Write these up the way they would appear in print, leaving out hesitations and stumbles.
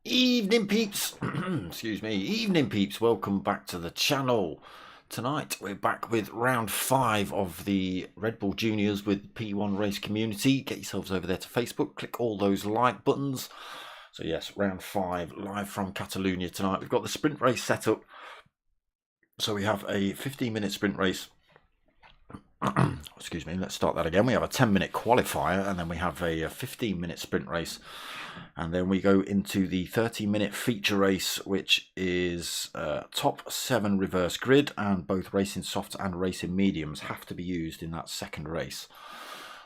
Evening peeps, excuse me, evening peeps, welcome back to the channel. Tonight we're back with round 5 of the Red Bull Juniors with P1 Race Community. Get yourselves over there to Facebook, click all those like buttons. So yes, round 5 live from Catalunya tonight. We've got the sprint race set up. So we have a 15-minute sprint race. Excuse me, let's start that again. We have a 10-minute qualifier and then we have a 15-minute sprint race. And then we go into the 30-minute feature race, which is top 7 reverse grid, and both racing softs and racing mediums have to be used in that second race.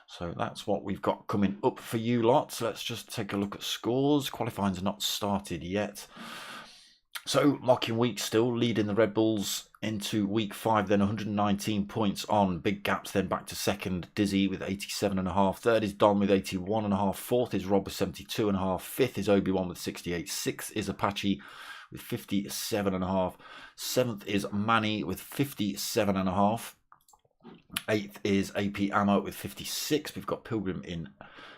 So that's what we've got coming up for you lots. Let's just take a look at scores. Qualifying's not started yet. So locking week still leading the Red Bulls into week 5, then 119 points on big gaps, then back to second Dizzy with 87.5, third is Don with 81.5, fourth is Rob with 72.5, fifth is Obi-Wan with 68, sixth is Apache with 57.5, seventh is Manny with 57.5, eighth is AP Ammo with 56. We've got Pilgrim in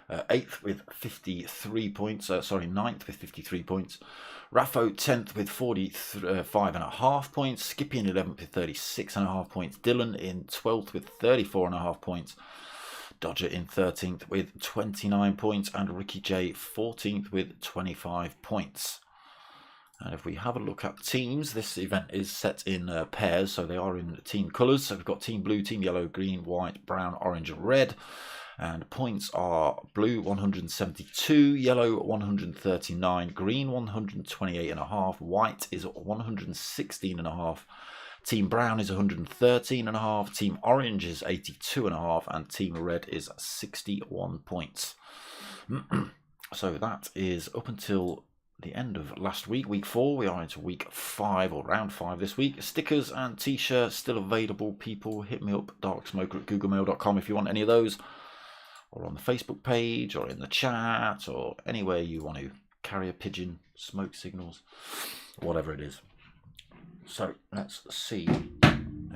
8th with 53 points, ninth with 53 points. Raffo 10th with 45.5 points. Skippy in 11th with 36.5 points. Dylan in 12th with 34.5 points. Dodger in 13th with 29 points. And Ricky J 14th with 25 points. And if we have a look at teams, this event is set in pairs, so they are in team colours. So we've got team blue, team yellow, green, white, brown, orange and red. And points are blue 172, yellow 139, green 128.5, white is 116.5, team brown is 113.5, team orange is 82.5, and team red is 61 points. So that is up until the end of last week, week 4. We are into week 5 or round 5 this week. Stickers and t-shirts still available, people. Hit me up, darksmoker@googlemail.com if you want any of those, or on the Facebook page, or in the chat, or anywhere you want to. Carrier pigeon, smoke signals, whatever it is. So let's see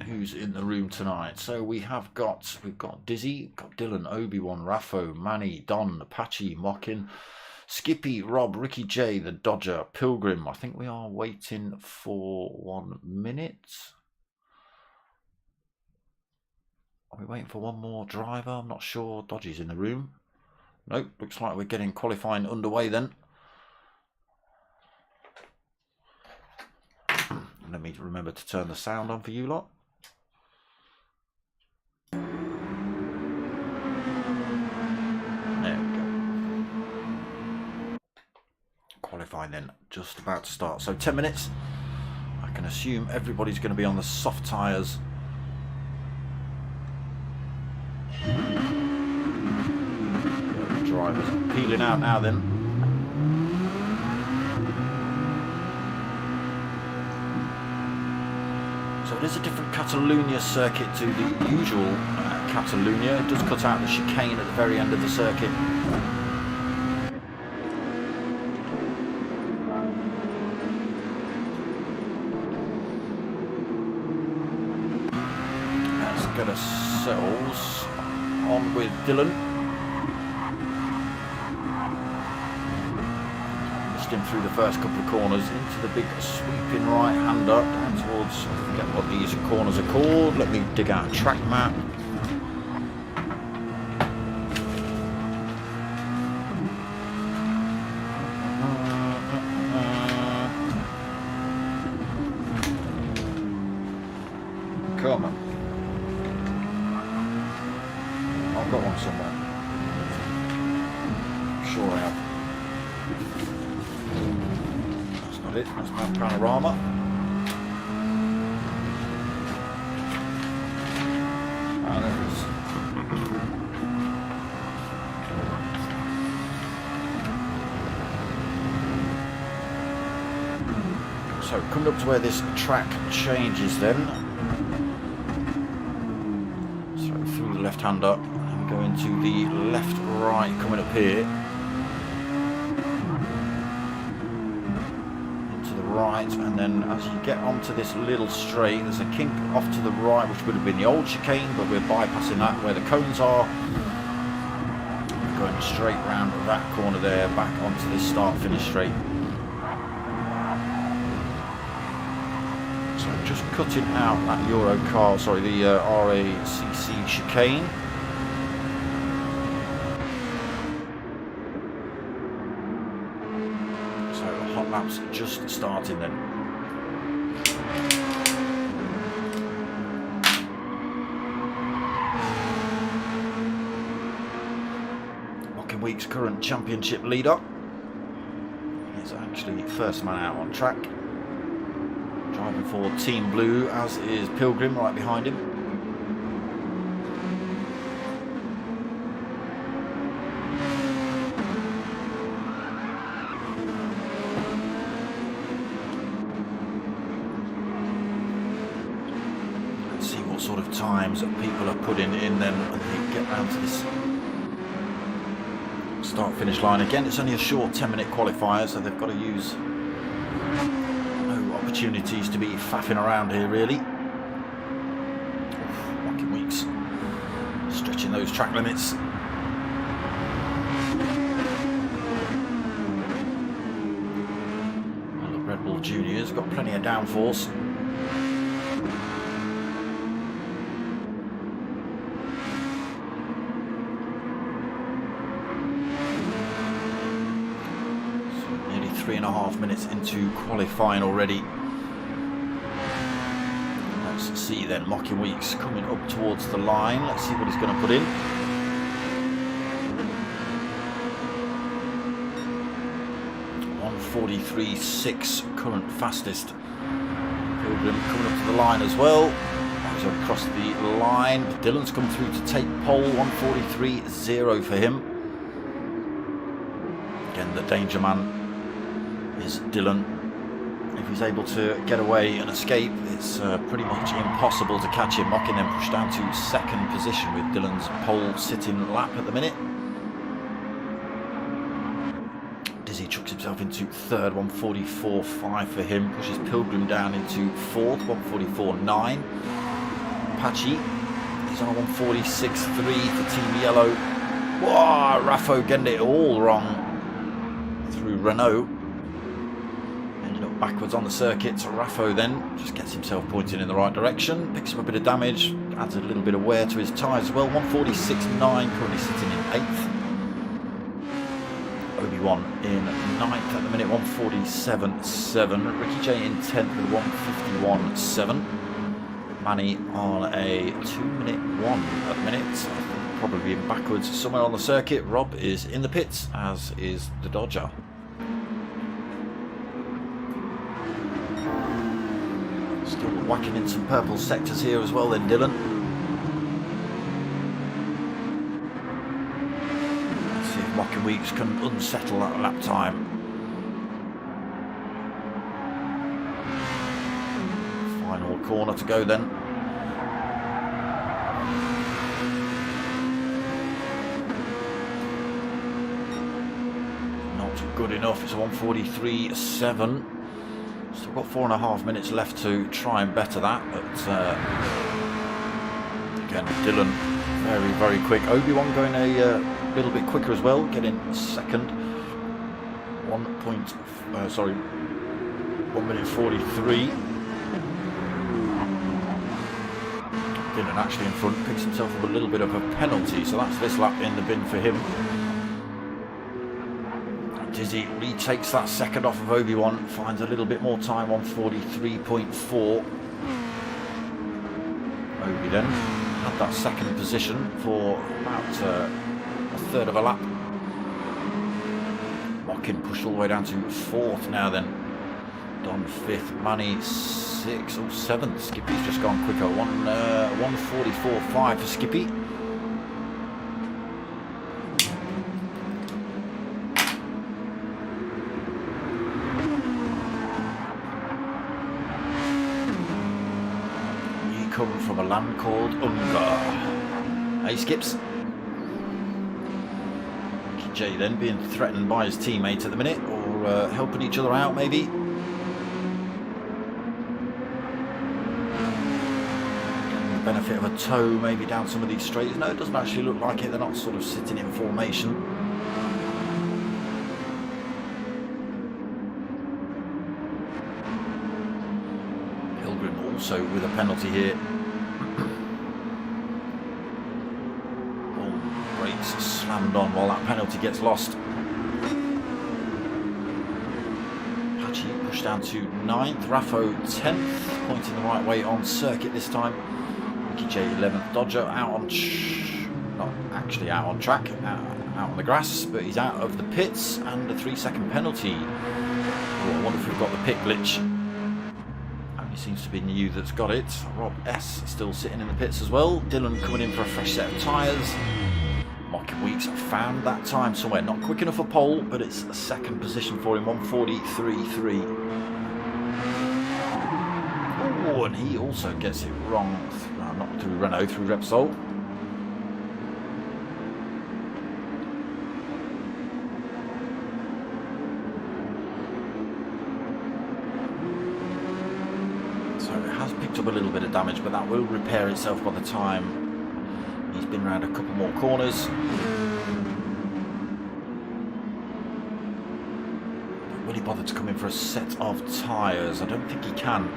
who's in the room tonight. So we've got Dizzy, got Dylan, Obi-Wan, Raffo, Manny, Don, Apache, Mockin, Skippy, Rob, Ricky J, the Dodger, Pilgrim. I think we are waiting for 1 minute. Are we waiting for one more driver? I'm not sure. Dodgy's in the room. Nope, looks like we're getting qualifying underway then. Let me remember to turn the sound on for you lot. There we go. Qualifying then, just about to start. So 10 minutes. I can assume everybody's going to be on the soft tyres. Drivers peeling out now then. So it is a different Catalunya circuit to the usual Catalunya. It does cut out the chicane at the very end of the circuit. Let's get ourselves on with Dylan. Him through the first couple of corners into the big sweeping right hander down towards, I forget what these corners are called. Let me dig out a track map. Come on. got one somewhere. I'm sure I have. That's not it. That's Mount Panorama. There it is. So coming up to where this track changes then. So through the left hander and go into the left right coming up here. Into the right, and then as you get onto this little straight, there's a kink off to the right which would have been the old chicane, but we're bypassing that where the cones are. We're going straight round that corner there, back onto this start finish straight. Just cutting out that the RACC chicane. So the hot lap's just starting then. Mocking Week's current championship leader is actually first man out on track. Driving for Team Blue, as is Pilgrim right behind him. Let's see what sort of times that people are putting in then when they get round to this start-finish line. Again, it's only a short 10-minute qualifier, so they've got to use opportunities to be faffing around here really. Mocking Weeks stretching those track limits. Well, the Red Bull Juniors got plenty of downforce. So nearly 3.5 minutes into qualifying already. Let's see then, Mocking Weeks coming up towards the line. Let's see what he's going to put in. .143.6, current fastest. Pilgrim coming up to the line as well. He's already crossed the line. Dylan's come through to take pole. 143.0 for him. Again, the danger man is Dylan. If he's able to get away and escape, it's pretty much impossible to catch him. Mocking then pushed down to second position with Dylan's pole sitting lap at the minute. Dizzy chucks himself into third, 144.5 for him. Pushes Pilgrim down into fourth, 144.9. Apache, he's on a 146.3 for Team Yellow. Whoa, Raffo getting it all wrong through Renault. Backwards on the circuit, so Raffo then just gets himself pointing in the right direction, picks up a bit of damage, adds a little bit of wear to his tyres as well. 146.9, currently sitting in 8th. Obi-Wan in 9th at the minute, 147.7. Ricky J in 10th with 151.7. Manny on a 2-minute 1 at the minute, probably in backwards somewhere on the circuit. Rob is in the pits, as is the Dodger. Still whacking in some purple sectors here as well then, Dylan. Let's see if Mocking Weeks can unsettle that lap time. Final corner to go then. Not good enough, it's a 143.7. Still got 4.5 minutes left to try and better that, but again, Dylan very, very quick. Obi-Wan going a little bit quicker as well, getting second. 1 minute 43. Dylan actually in front, picks himself up a little bit of a penalty, so that's this lap in the bin for him. Dizzy retakes that second off of Obi-Wan, finds a little bit more time, 143.4. Obi then had that second position for about a third of a lap. Mockin pushed all the way down to 4th now then. Don 5th, Manny 6th or 7th. Skippy's just gone quicker. 1:44.5 for Skippy. Come from a land called Ungar. Hey, Skips. Mickey J then being threatened by his teammate at the minute, or helping each other out maybe. Getting the benefit of a tow maybe down some of these straights. No, it doesn't actually look like it. They're not sort of sitting in formation. Also with a penalty here. All brakes slammed on while that penalty gets lost. Patchy pushed down to 9th, Raffo 10th, pointing the right way on circuit this time. Mickey J 11th, Dodger out on, not actually out on track, out on the grass, but he's out of the pits and a 3-second penalty. Oh, I wonder if we've got the pit glitch. It seems to be you that's got it. Rob S still sitting in the pits as well. Dylan coming in for a fresh set of tyres. Mockin Weeks found that time somewhere. Not quick enough for pole, but it's a second position for him. 1:43.3. Oh, and he also gets it wrong. Not through Renault, through Repsol. Up a little bit of damage, but that will repair itself by the time he's been around a couple more corners. Will he bother to come in for a set of tyres? I don't think he can.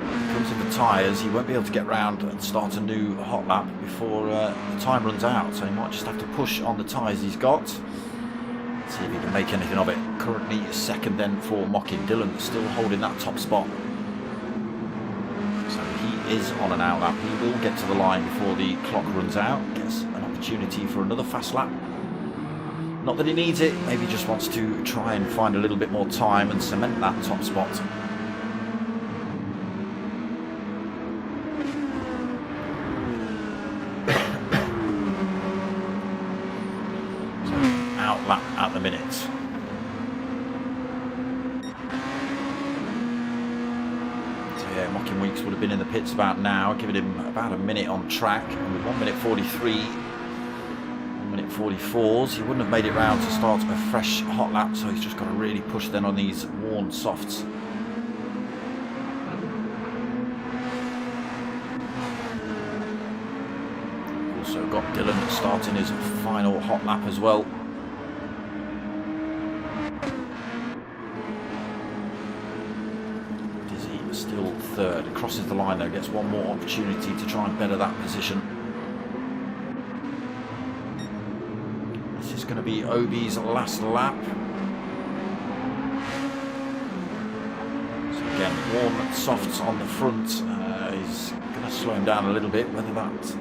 If he comes in for tyres, he won't be able to get round and start a new hot lap before the time runs out, so he might just have to push on the tyres he's got. See if he can make anything of it. Currently second then for Mockin. Dylan still holding that top spot. Is on an out lap. He will get to the line before the clock runs out. Gets an opportunity for another fast lap. Not that he needs it, maybe just wants to try and find a little bit more time and cement that top spot. So, out lap at the minute. Mockin Weeks would have been in the pits about now, giving him about a minute on track, and with 1:43, 1:44s, he wouldn't have made it round to start a fresh hot lap, so he's just got to really push then on these worn softs. Also got Dylan starting his final hot lap as well. Still third, crosses the line though, gets one more opportunity to try and better that position. This is going to be Obi's last lap. So again, warm softs on the front is going to slow him down a little bit. Whether that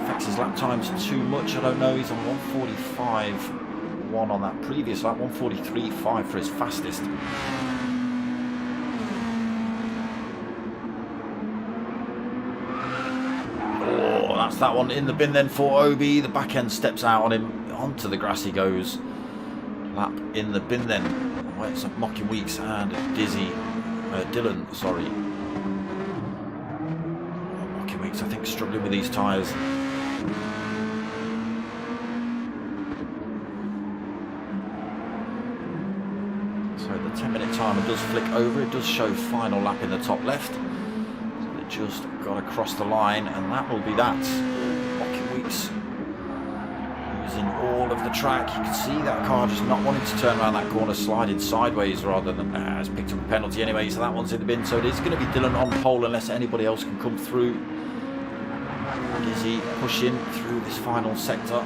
affects his lap times too much, I don't know. He's on 1:45.1 on that previous lap, 1:43.5 for his fastest. That's that one in the bin then for Obi. The back end steps out on him. Onto the grass he goes. Lap in the bin then. Oh, it's Mockin Weeks and Dylan, sorry. Mockin Weeks, I think, struggling with these tyres. So the 10-minute timer does flick over. It does show final lap in the top left. Just got across the line, and that will be that. Mockin Weeks using all of the track. You can see that car just not wanting to turn around that corner, sliding sideways rather than has picked up a penalty anyway, so that one's in the bin. So it is going to be Dylan on pole unless anybody else can come through. Dizzy pushing through this final sector.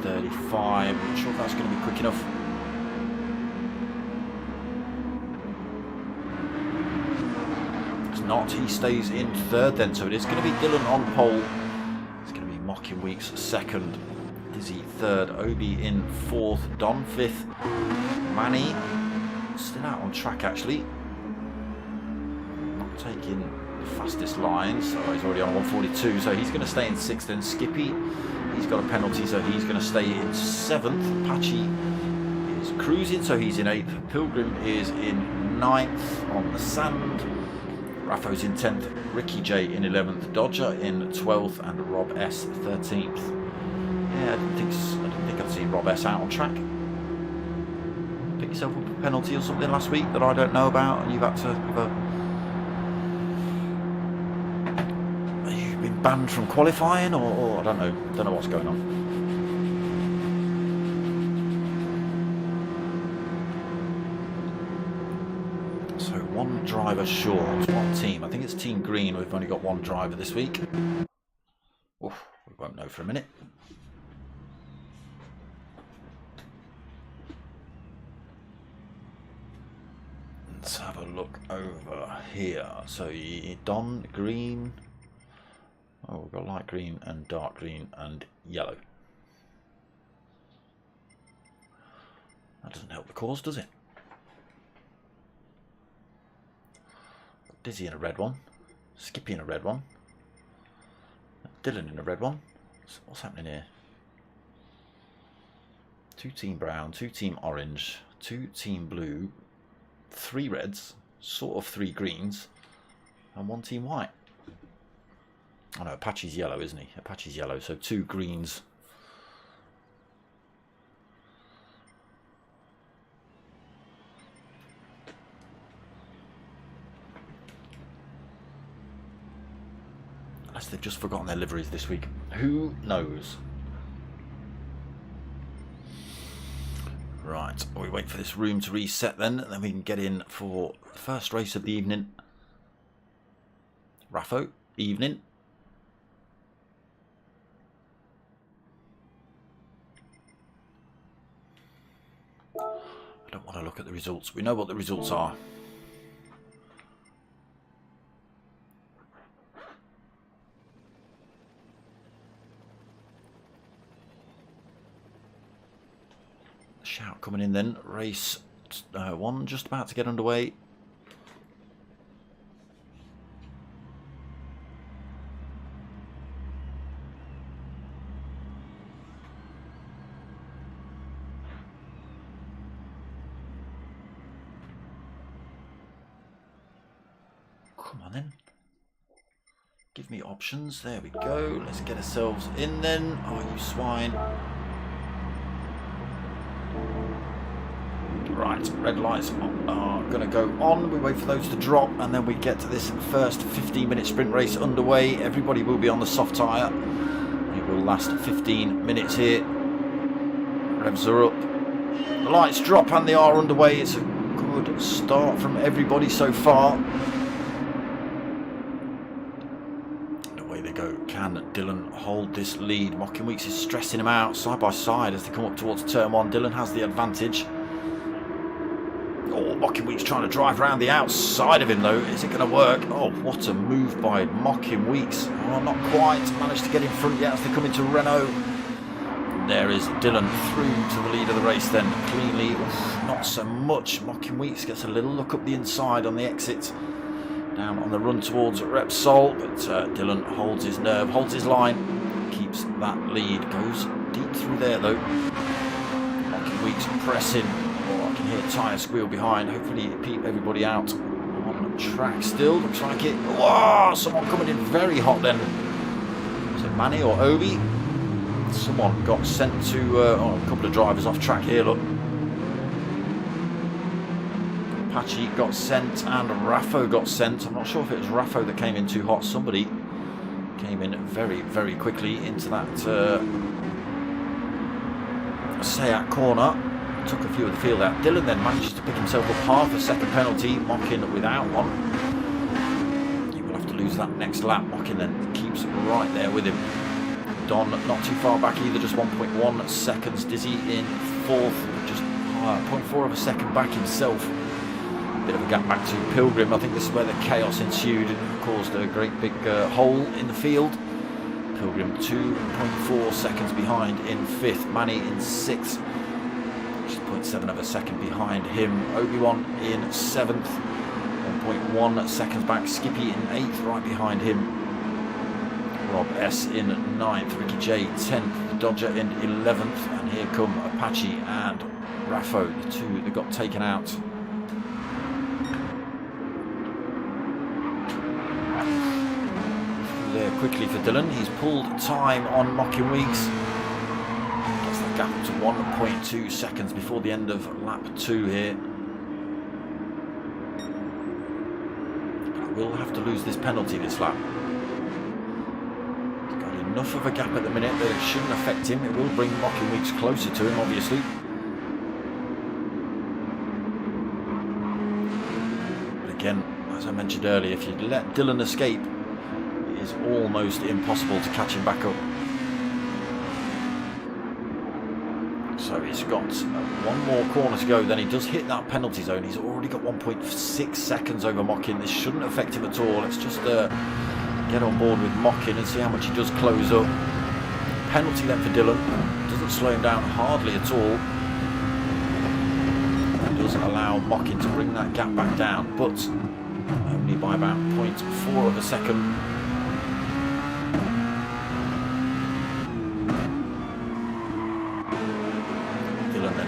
35, I'm not sure if that's going to be quick enough. not. He stays in third then. So it is going to be Dylan on pole. It's going to be Mocking Weeks second. Dizzy third. Obi in fourth. Don fifth. Manny still out on track actually. Not taking the fastest lines. So he's already on 142. So he's going to stay in sixth. Then Skippy, he's got a penalty. So he's going to stay in seventh. Apache is cruising. So he's in eighth. Pilgrim is in ninth on the sand. Raffo's in 10th, Ricky J in 11th, Dodger in 12th, and Rob S 13th. Yeah, I didn't think I'd see Rob S out on track. Pick yourself up a penalty or something last week that I don't know about, and you've had to have you've been banned from qualifying, or I don't know what's going on. One driver short. What team? I think it's Team Green. We've only got one driver this week. Oof, we won't know for a minute. Let's have a look over here. So Don, green. Oh, we've got light green and dark green and yellow. That doesn't help the cause, does it? Dizzy in a red one, Skippy in a red one, Dylan in a red one. What's happening here? 2 team brown, 2 team orange, 2 team blue, 3 reds, sort of 3 greens, and 1 team white. Oh no, Apache's yellow, isn't he? Apache's yellow, so 2 greens. Unless they've just forgotten their liveries this week. Who knows? Right, we wait for this room to reset then, and then we can get in for the first race of the evening. Raffo, evening. I don't want to look at the results. We know what the results are. Shout coming in then. Race 1 just about to get underway. Come on then. Give me options. There we go. Let's get ourselves in then. Oh, you swine. Right, red lights are going to go on. We wait for those to drop, and then we get to this first 15-minute sprint race underway. Everybody will be on the soft tyre. It will last 15 minutes here. Revs are up. The lights drop, and they are underway. It's a good start from everybody so far. And away they go. Can Dylan hold this lead? Mocking Weeks is stressing him out side by side as they come up towards turn 1. Dylan has the advantage. Oh, Mocking Weeks trying to drive around the outside of him though. Is it going to work? Oh, what a move by Mocking Weeks. Oh, not quite managed to get in front yet as they come into Renault. There is Dylan through to the lead of the race then cleanly. Oof, not so much. Mocking Weeks gets a little look up the inside on the exit. Down on the run towards Repsol, but Dylan holds his nerve, holds his line, keeps that lead. Goes deep through there though. Mocking Weeks pressing. Oh, I can hear a tyre squeal behind. Hopefully peep everybody out on track still. Looks like it. Whoa, someone coming in very hot then. Was it Manny or Obi? Someone got sent to a couple of drivers off track here, look. Apache got sent and Raffo got sent. I'm not sure if it was Raffo that came in too hot. Somebody came in very, very quickly into that Seat corner. Took a few of the field out. Dylan then manages to pick himself up half a second penalty. Mocking without one. He will have to lose that next lap. Mocking then keeps right there with him. Don not too far back either, just 1.1 seconds. Dizzy in fourth, just 0.4 of a second back himself. Bit of a gap back to Pilgrim. I think this is where the chaos ensued and caused a great big hole in the field. Pilgrim 2.4 seconds behind in 5th. Manny in 6th. Just 0.7 of a second behind him. Obi-Wan in 7th. 1.1 seconds back. Skippy in 8th, right behind him. Rob S in 9th. Ricky J 10th. Dodger in 11th. And here come Apache and Raffo, the two that got taken out. There quickly for Dylan. He's pulled time on Mocking Weeks. Gets the gap to 1.2 seconds before the end of lap 2 here. But we'll have to lose this penalty this lap. He's got enough of a gap at the minute that it shouldn't affect him. It will bring Mocking Weeks closer to him, obviously. But again, as I mentioned earlier, if you let Dylan escape, is almost impossible to catch him back up. So he's got one more corner to go, then he does hit that penalty zone. He's already got 1.6 seconds over Mockin. This shouldn't affect him at all. Let's just get on board with Mockin and see how much he does close up. Penalty then for Dylan. Doesn't slow him down hardly at all. It does allow Mockin to bring that gap back down, but only by about 0.4 of a second.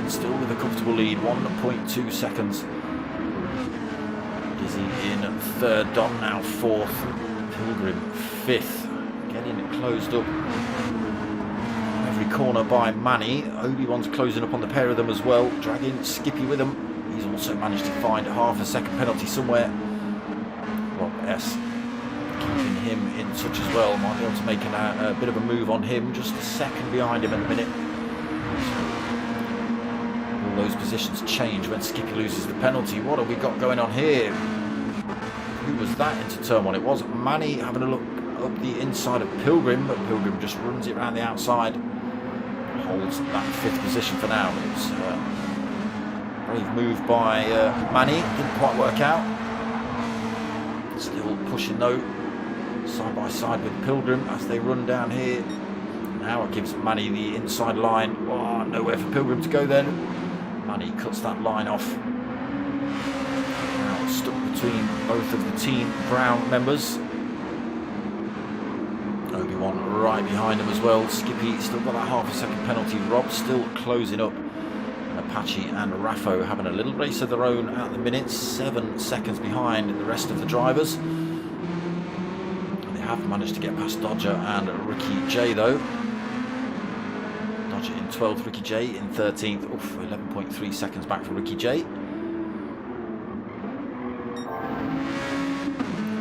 Still with a comfortable lead, 1.2 seconds. Dizzy in 3rd, Don now 4th, Pilgrim 5th. Getting it closed up every corner by Manny. Obi-Wan's closing up on the pair of them as well, dragging Skippy with him. He's also managed to find half a second penalty somewhere. Rob S keeping him in touch as well. Might be able to make a bit of a move on him, just a second behind him at the minute. Those positions change when Skippy loses the penalty. What have we got going on here? Who was that into turn 1? It was Manny having a look up the inside of Pilgrim, but Pilgrim just runs it around the outside. Holds that 5th position for now. It's a brave move by Manny. Didn't quite work out. Still pushing though, side by side with Pilgrim as they run down here. Now it gives Manny the inside line. Oh, nowhere for Pilgrim to go then. Manny cuts that line off. Now stuck between both of the Team Brown members. Obi-Wan right behind him as well. Skippy still got that half a second penalty. Rob still closing up. Apache and Raffo having a little race of their own at the minute. 7 seconds behind the rest of the drivers. They have managed to get past Dodger and Ricky J though. Dodger in 12th, Ricky J in 13th. Oof, 11.3 seconds back for Ricky J.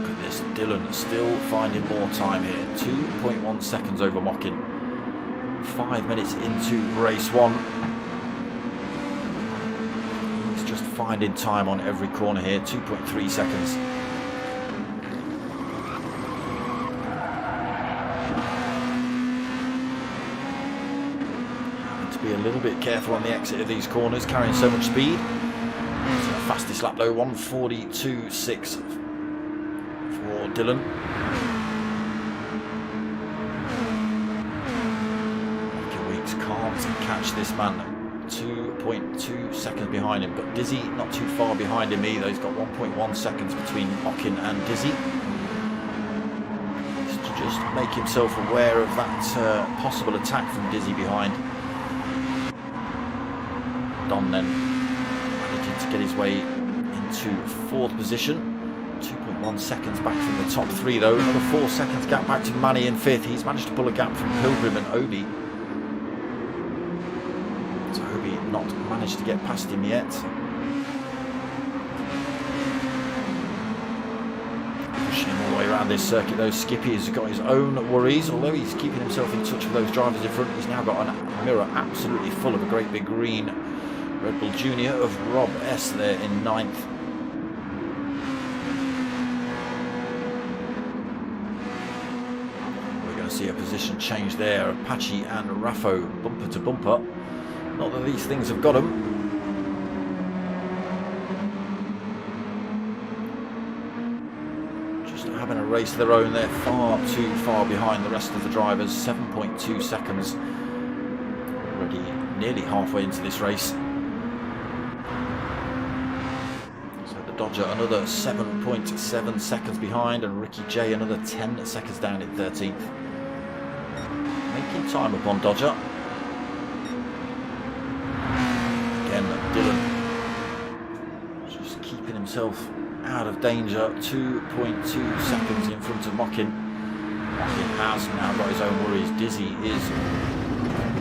Look at this, Dylan still finding more time here. 2.1 seconds over Mockin. 5 minutes into race 1. He's just finding time on every corner here. 2.3 seconds. Be a little bit careful on the exit of these corners, carrying so much speed. Fastest lap though, 1:42.6 for Dylan. Mocking Weeks can't catch this man. 2.2 seconds behind him, but Dizzy not too far behind him either. He's got 1.1 seconds between Mockin and Dizzy. He's to just make himself aware of that possible attack from Dizzy behind. Don then managing to get his way into 4th position. 2.1 seconds back from the top 3 though. Another 4 seconds gap back to Manny in 5th. He's managed to pull a gap from Pilgrim and Obi. So Obi not managed to get past him yet. Pushing him all the way around this circuit though. Skippy has got his own worries. Although he's keeping himself in touch with those drivers in front, he's now got a mirror absolutely full of a great big green Red Bull Junior of Rob S there in 9th. We're going to see a position change there. Apache and Raffo bumper to bumper. Not that these things have got them. race of their own. They're far too far behind the rest of the drivers. 7.2 seconds. Already nearly halfway into this race. So the Dodger another 7.7 seconds behind, and Ricky J another 10 seconds down in 13th. Making time upon Dodger. Again, Dylan just keeping himself out of danger. 2.2 seconds in front of Mockin. Mockin has now got his own worries. Dizzy is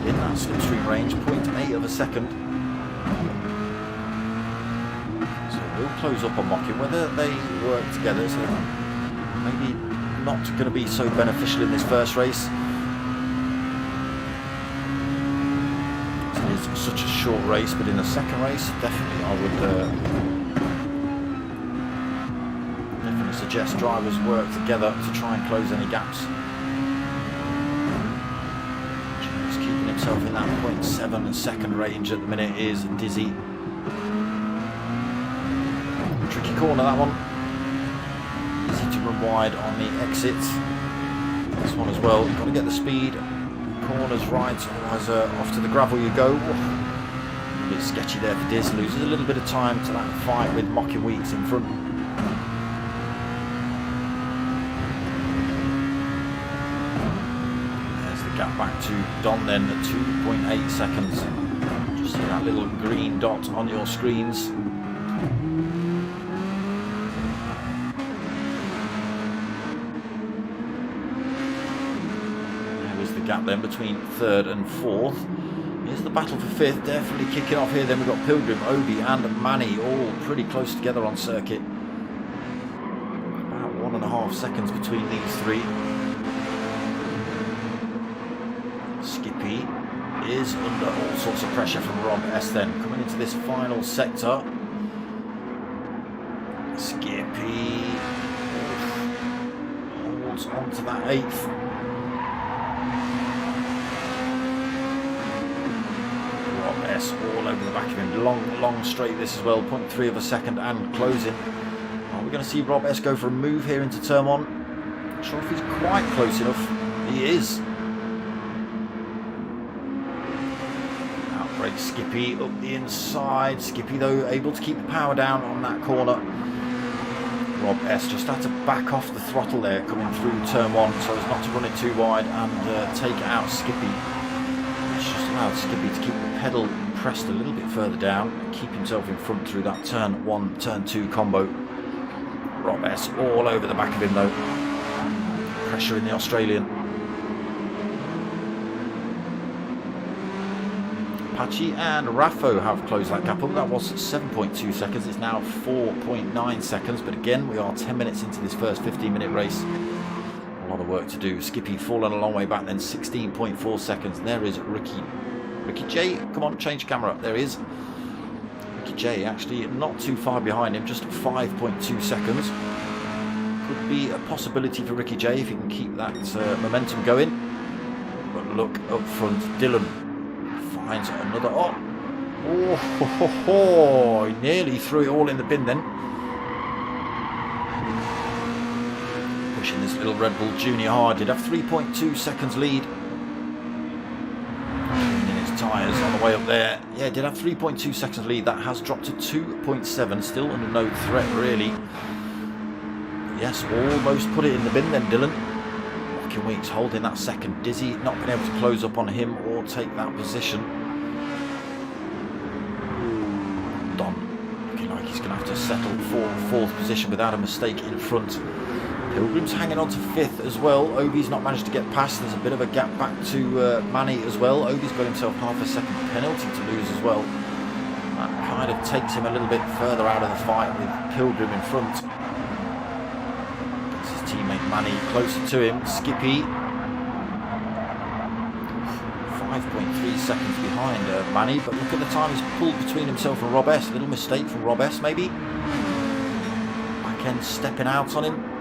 in that slipstream range, 0.8 of a second. So we'll close up on Mockin. Whether they work together, so maybe not going to be so beneficial in this first race. It is such a short race, but in the second race, definitely I would definitely suggest drivers work together to try and close any gaps. Just keeping himself in that 0.7 second range at the minute is Dizzy. Tricky corner, that one. Easy to run wide on the exits. This one as well, you've got to get the speed. Corners right, otherwise off to the gravel you go. A bit sketchy there for Diz, loses a little bit of time to that fight with Mockin Weeks in front. There's the gap back to Don then at 2.8 seconds. Just see that little green dot on your screens. Gap then between third and fourth. Here's the battle for fifth, definitely kicking off here. Then we've got Pilgrim, Obi and Manny all pretty close together on circuit. About 1.5 seconds between these three. Skippy is under all sorts of pressure from Rob S then. Coming into this final sector. Skippy holds on to that 8th. All over the back of him. Long straight this as well. 0.3 of a second and closing. Are we going to see Rob S go for a move here into turn 1? Not sure if he's quite close enough. He is. Outbreak Skippy up the inside. Skippy though able to keep the power down on that corner. Rob S just had to back off the throttle there coming through turn 1 so as not to run it too wide and take out Skippy. It's just allowed Skippy to keep the pedal pressed a little bit further down and keep himself in front through that turn 1, turn 2 combo. Rob S all over the back of him though. Pressure in the Australian. Apache and Raffo have closed that gap up. That was 7.2 seconds. It's now 4.9 seconds. But again, we are 10 minutes into this first 15-minute race. A lot of work to do. Skippy fallen a long way back then, 16.4 seconds. And there is Ricky J. Come on, change camera. There he is. Ricky J actually not too far behind him, just 5.2 seconds. Could be a possibility for Ricky J if he can keep that momentum going. But look up front, Dylan finds another. He nearly threw it all in the bin then. Pushing this little Red Bull Junior hard. Did have 3.2 seconds lead. Tyres on the way up there. Yeah, did have 3.2 seconds lead. That has dropped to 2.7. Still under no threat really. Yes, almost put it in the bin then, Dylan. Mockin Weeks holding that second. Dizzy not been able to close up on him or take that position. Don looking like he's going to have to settle for fourth position without a mistake in front. Pilgrim's hanging on to fifth as well. Obi's not managed to get past. There's a bit of a gap back to Manny as well. Obi's got himself half a second penalty to lose as well. That kind of takes him a little bit further out of the fight with Pilgrim in front. Gets his teammate Manny closer to him. Skippy 5.3 seconds behind Manny, but look at the time he's pulled between himself and Rob S. A little mistake from Rob S maybe. Back end stepping out on him.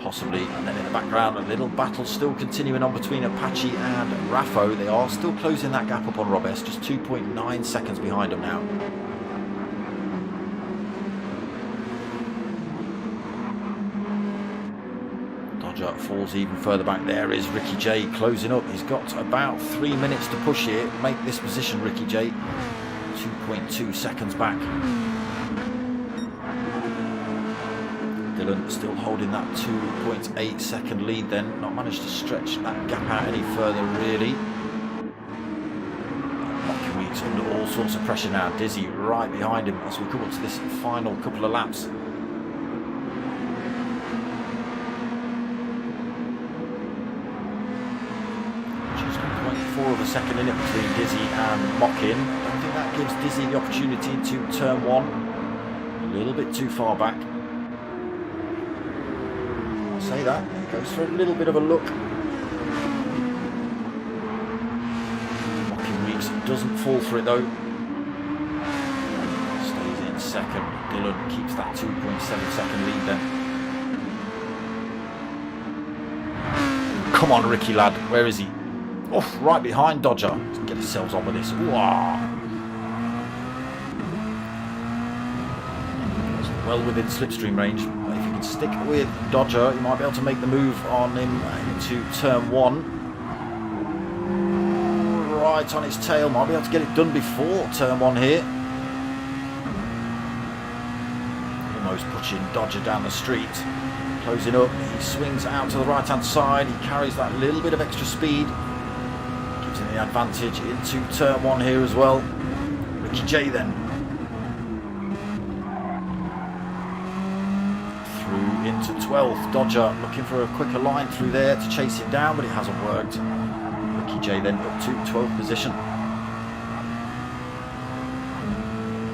Possibly, and then in the background a little battle still continuing on between Apache and Raffo. They are still closing that gap up on Rob S, just 2.9 seconds behind him now. Dodger falls even further back. There is Ricky J closing up. He's got about 3 minutes to push here. Make this position, Ricky J. 2.2 seconds back. Dylan still holding that 2.8 second lead then. Not managed to stretch that gap out any further really. Weeks under all sorts of pressure now. Dizzy right behind him as we come up to this final couple of laps. Just 0.4 of a second in it between Dizzy and Mockin. I don't think that gives Dizzy the opportunity to turn one. A little bit too far back. I'll say that. He goes for a little bit of a look. Doesn't fall for it though. Stays in second. Dylan keeps that 2.7 second lead then. Come on, Ricky lad. Where is he? Oh, right behind Dodger. Let's get ourselves on with this. Wow. Well within slipstream range. But if you can stick with Dodger, you might be able to make the move on him into turn one. Right on his tail, might be able to get it done before turn one here. Almost pushing Dodger down the street. Closing up, he swings out to the right hand side. He carries that little bit of extra speed. Gives him the advantage into turn one here as well. Ricky J then. Through into 12th. Dodger looking for a quicker line through there to chase him down, but it hasn't worked. Ricky J then up to 12th position.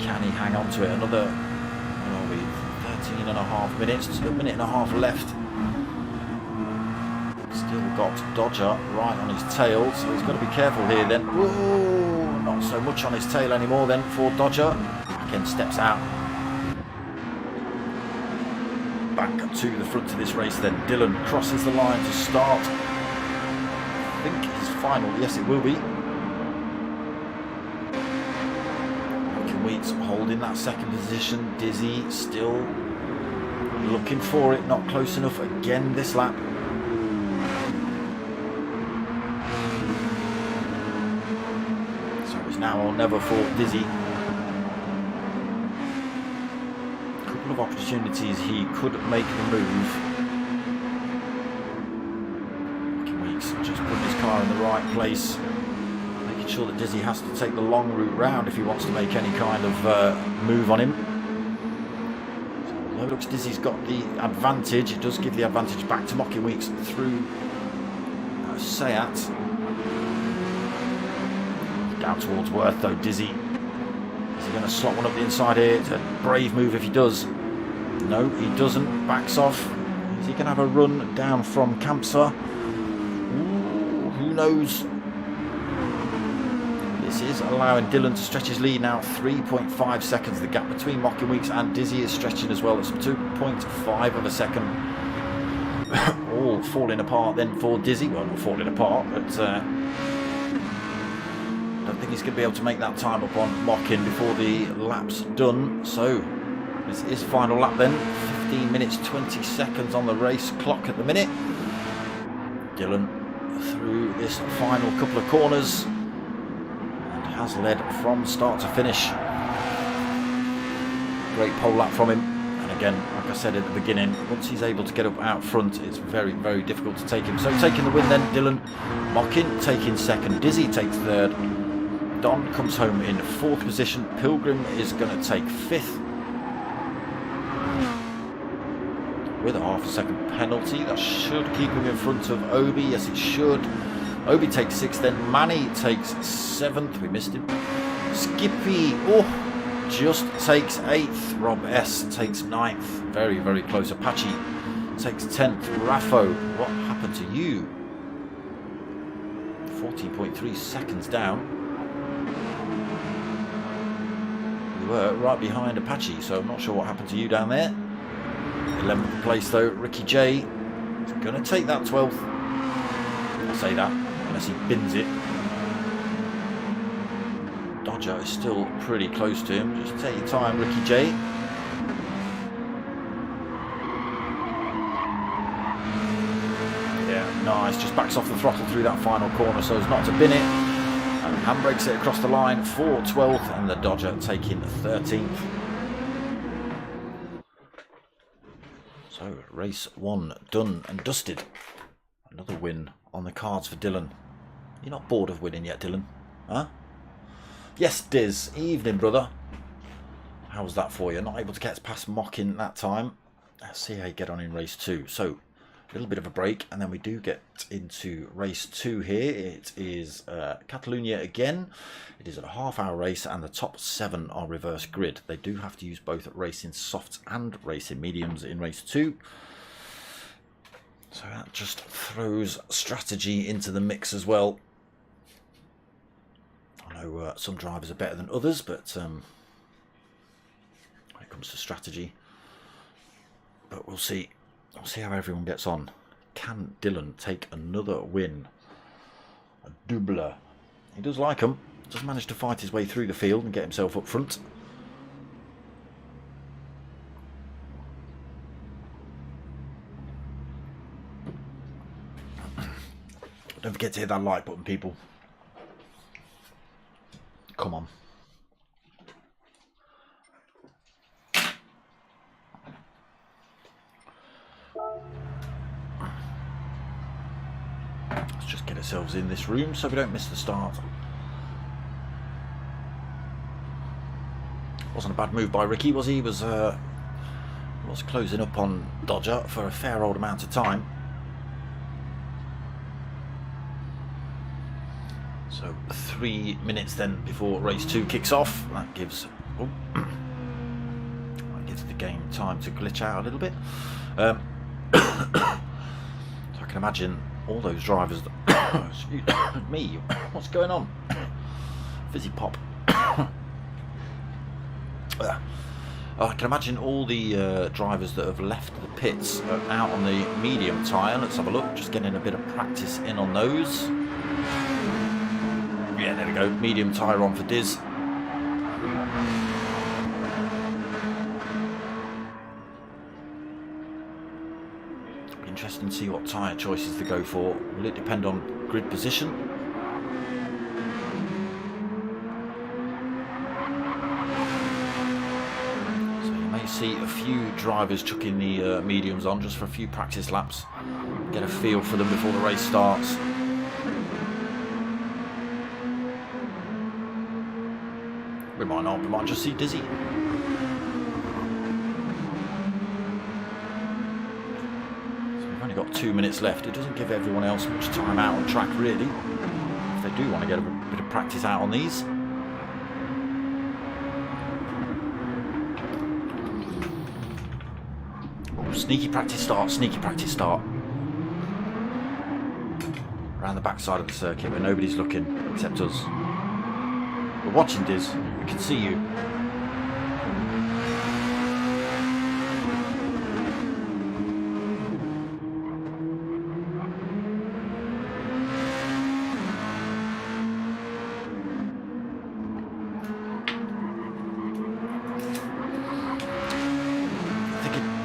Can he hang on to it? Another 13 and a half minutes, a minute and a half left. Still got Dodger right on his tail, so he's got to be careful here then. Whoa, not so much on his tail anymore then for Dodger. Again steps out. Back to the front of this race then. Dylan crosses the line to start. I think his final, yes it will be. Weeks holding that second position. Dizzy still looking for it, not close enough again this lap. So it's now or never for Dizzy. A couple of opportunities he could make the move. Just putting his car in the right place, making sure that Dizzy has to take the long route round if he wants to make any kind of move on him. So although it looks Dizzy's got the advantage, it does give the advantage back to Mocking Weeks through Seat. Down towards Worth though, Dizzy. Is he going to slot one up the inside here? It's a brave move if he does. No, he doesn't. Backs off. Is he going to have a run down from Campsa? Who knows? This is allowing Dylan to stretch his lead now. 3.5 seconds. The gap between Mocking Weeks and Dizzy is stretching as well. It's 2.5 of a second. All falling apart then for Dizzy. Well, not falling apart, but I don't think he's going to be able to make that time up on Mocking before the lap's done. So this is final lap then. 15 minutes 20 seconds on the race clock at the minute. Dylan through this final couple of corners and has led from start to finish. Great pole lap from him, and again, like I said at the beginning, once he's able to get up out front, it's very, very difficult to take him. So taking the win then, Dylan. Mocking taking second, Dizzy takes third, Don comes home in fourth position, Pilgrim is going to take fifth with a half a second penalty. That should keep him in front of Obi. Yes, it should. Obi takes sixth, then Manny takes seventh. We missed him. Skippy, just takes eighth. Rob S takes ninth. Very, very close. Apache takes 10th. Raffo, what happened to you? 14.3 seconds down. We were right behind Apache, so I'm not sure what happened to you down there. 11th place though, Ricky J is going to take that 12th. I'll say that, unless he bins it. Dodger is still pretty close to him. Just take your time, Ricky J. Nice, just backs off the throttle through that final corner so as not to bin it. And handbrakes it across the line for 12th, and the Dodger taking 13th. So, race 1 done and dusted. Another win on the cards for Dylan. You're not bored of winning yet, Dylan? Huh? Yes, Diz. Evening, brother. How was that for you? Not able to get past Mocking that time. Let's see how you get on in race 2. So, a little bit of a break, and then we do get into race 2 here. It is Catalunya again. It is a half-hour race, and the top 7 are reverse grid. They do have to use both racing softs and racing mediums in race 2. So that just throws strategy into the mix as well. I know some drivers are better than others, but when it comes to strategy, but we'll see. We'll see how everyone gets on. Can Dylan take another win? A double. He does like them. Does manage to fight his way through the field and get himself up front. Don't forget to hit that like button, people. Come on. Let's just get ourselves in this room so we don't miss the start. Wasn't a bad move by Ricky, was he? He was closing up on Dodger for a fair old amount of time. So 3 minutes then before race 2 kicks off. That gives that gives the game time to glitch out a little bit. So I can imagine all those drivers that excuse me, what's going on? Fizzy pop. I can imagine all the drivers that have left the pits out on the medium tyre. Let's have a look, just getting a bit of practice in on those. Yeah, there we go, medium tyre on for Diz. Interesting to see what tyre choices to go for. Will it depend on grid position? So you may see a few drivers chucking the mediums on just for a few practice laps. Get a feel for them before the race starts. We might not, we might just see Dizzy. Got 2 minutes left. It doesn't give everyone else much time out on track really, if they do want to get a bit of practice out on these. Oh, sneaky practice start, sneaky practice start. Around the backside of the circuit where nobody's looking except us. We're watching, Diz, we can see you.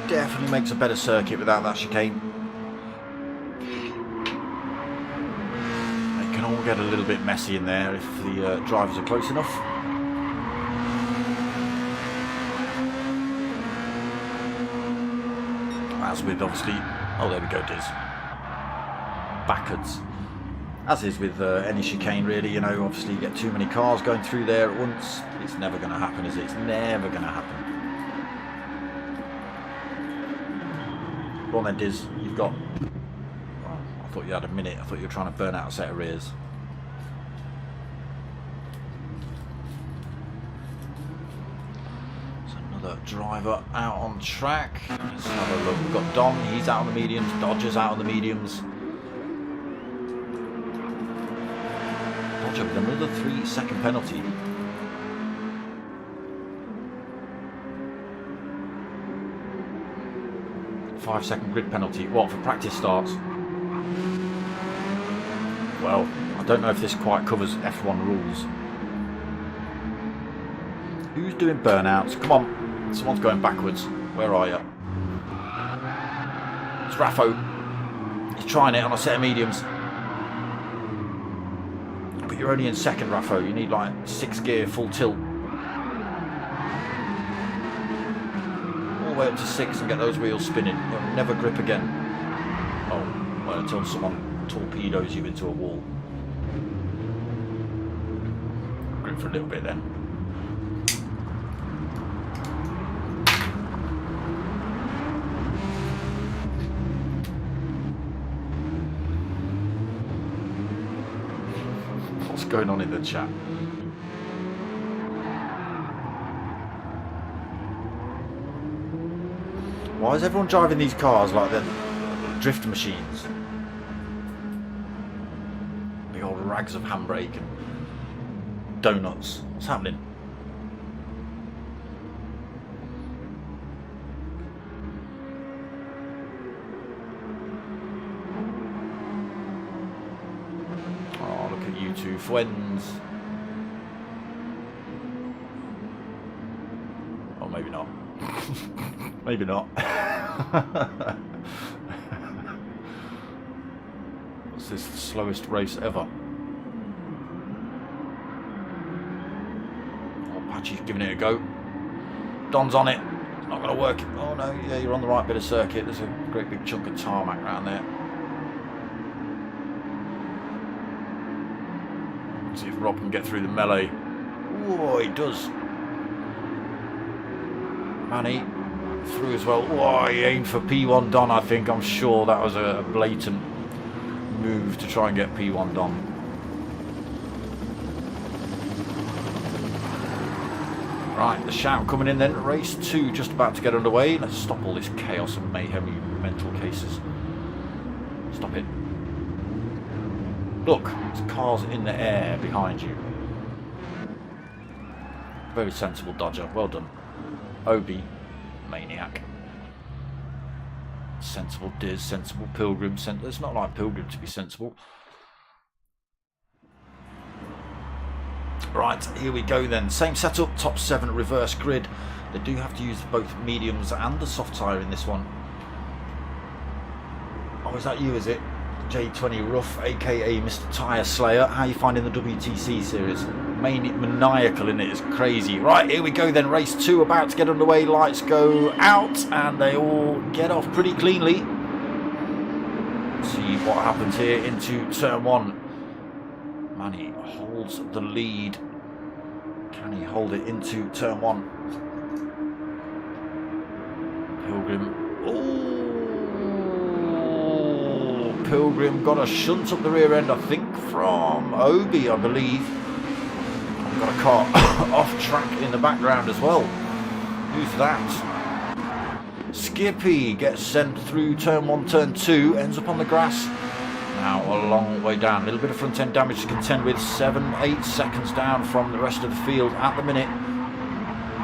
Definitely makes a better circuit without that chicane. It can all get a little bit messy in there if the drivers are close enough. As with obviously, oh there we go, Diz. Backwards. As is with any chicane really, you know, obviously you get too many cars going through there at once. It's never going to happen, is it? It's never going to happen. Go on then, Diz, you've got... Oh, I thought you had a minute. I thought you were trying to burn out a set of rears. There's another driver out on track. Let's have a look. We've got Dom, he's out on the mediums. Dodger's out on the mediums. Dodger with another 3-second penalty. 5-second grid penalty. What, for practice starts? Well, I don't know if this quite covers F1 rules. Who's doing burnouts? Come on, someone's going backwards. Where are you? It's Raffo. He's trying it on a set of mediums. But you're only in second, Raffo. You need like 6 gear, full tilt. All the way up to 6 and get those wheels spinning. You'll never grip again. Oh, well, until someone torpedoes you into a wall. Grip for a little bit then. What's going on in the chat? Why is everyone driving these cars like they're drift machines? Big old rags of handbrake and donuts. What's happening? Oh, look at you two friends. Oh, maybe not. Maybe not. What's this, the slowest race ever? Oh, Patchy's giving it a go. Don's on it. Not going to work. Oh no, yeah, you're on the right bit of circuit. There's a great big chunk of tarmac around there. See if Rob can get through the melee. Oh, he does. Manny through as well. Oh, he aimed for P1 Don, I think. I'm sure that was a blatant move to try and get P1 Don. Right, the shout coming in then. Race 2 just about to get underway. Let's stop all this chaos and mayhem, you mental cases. Stop it. Look, there's cars in the air behind you. Very sensible dodger. Well done. Obi, maniac. Sensible Diz, sensible Pilgrim. It's not like Pilgrim to be sensible. Right, here we go then. Same setup, top 7 reverse grid. They do have to use both mediums and the soft tyre in this one. Oh, is that you, is it? J20 Rough, aka Mr. Tyre Slayer. How are you finding the WTC series? Maniacal in it, is crazy. Right, here we go then. Race 2 about to get underway. Lights go out and they all get off pretty cleanly. Let's see what happens here into turn 1. Manny holds the lead. Can he hold it into turn 1? Pilgrim. Oh! Pilgrim got a shunt up the rear end, I think, from Obi, I believe. Got a car off track in the background as well. Who's that? Skippy gets sent through turn 1, turn 2, ends up on the grass. Now a long way down. A little bit of front end damage to contend with. 7-8 seconds down from the rest of the field at the minute.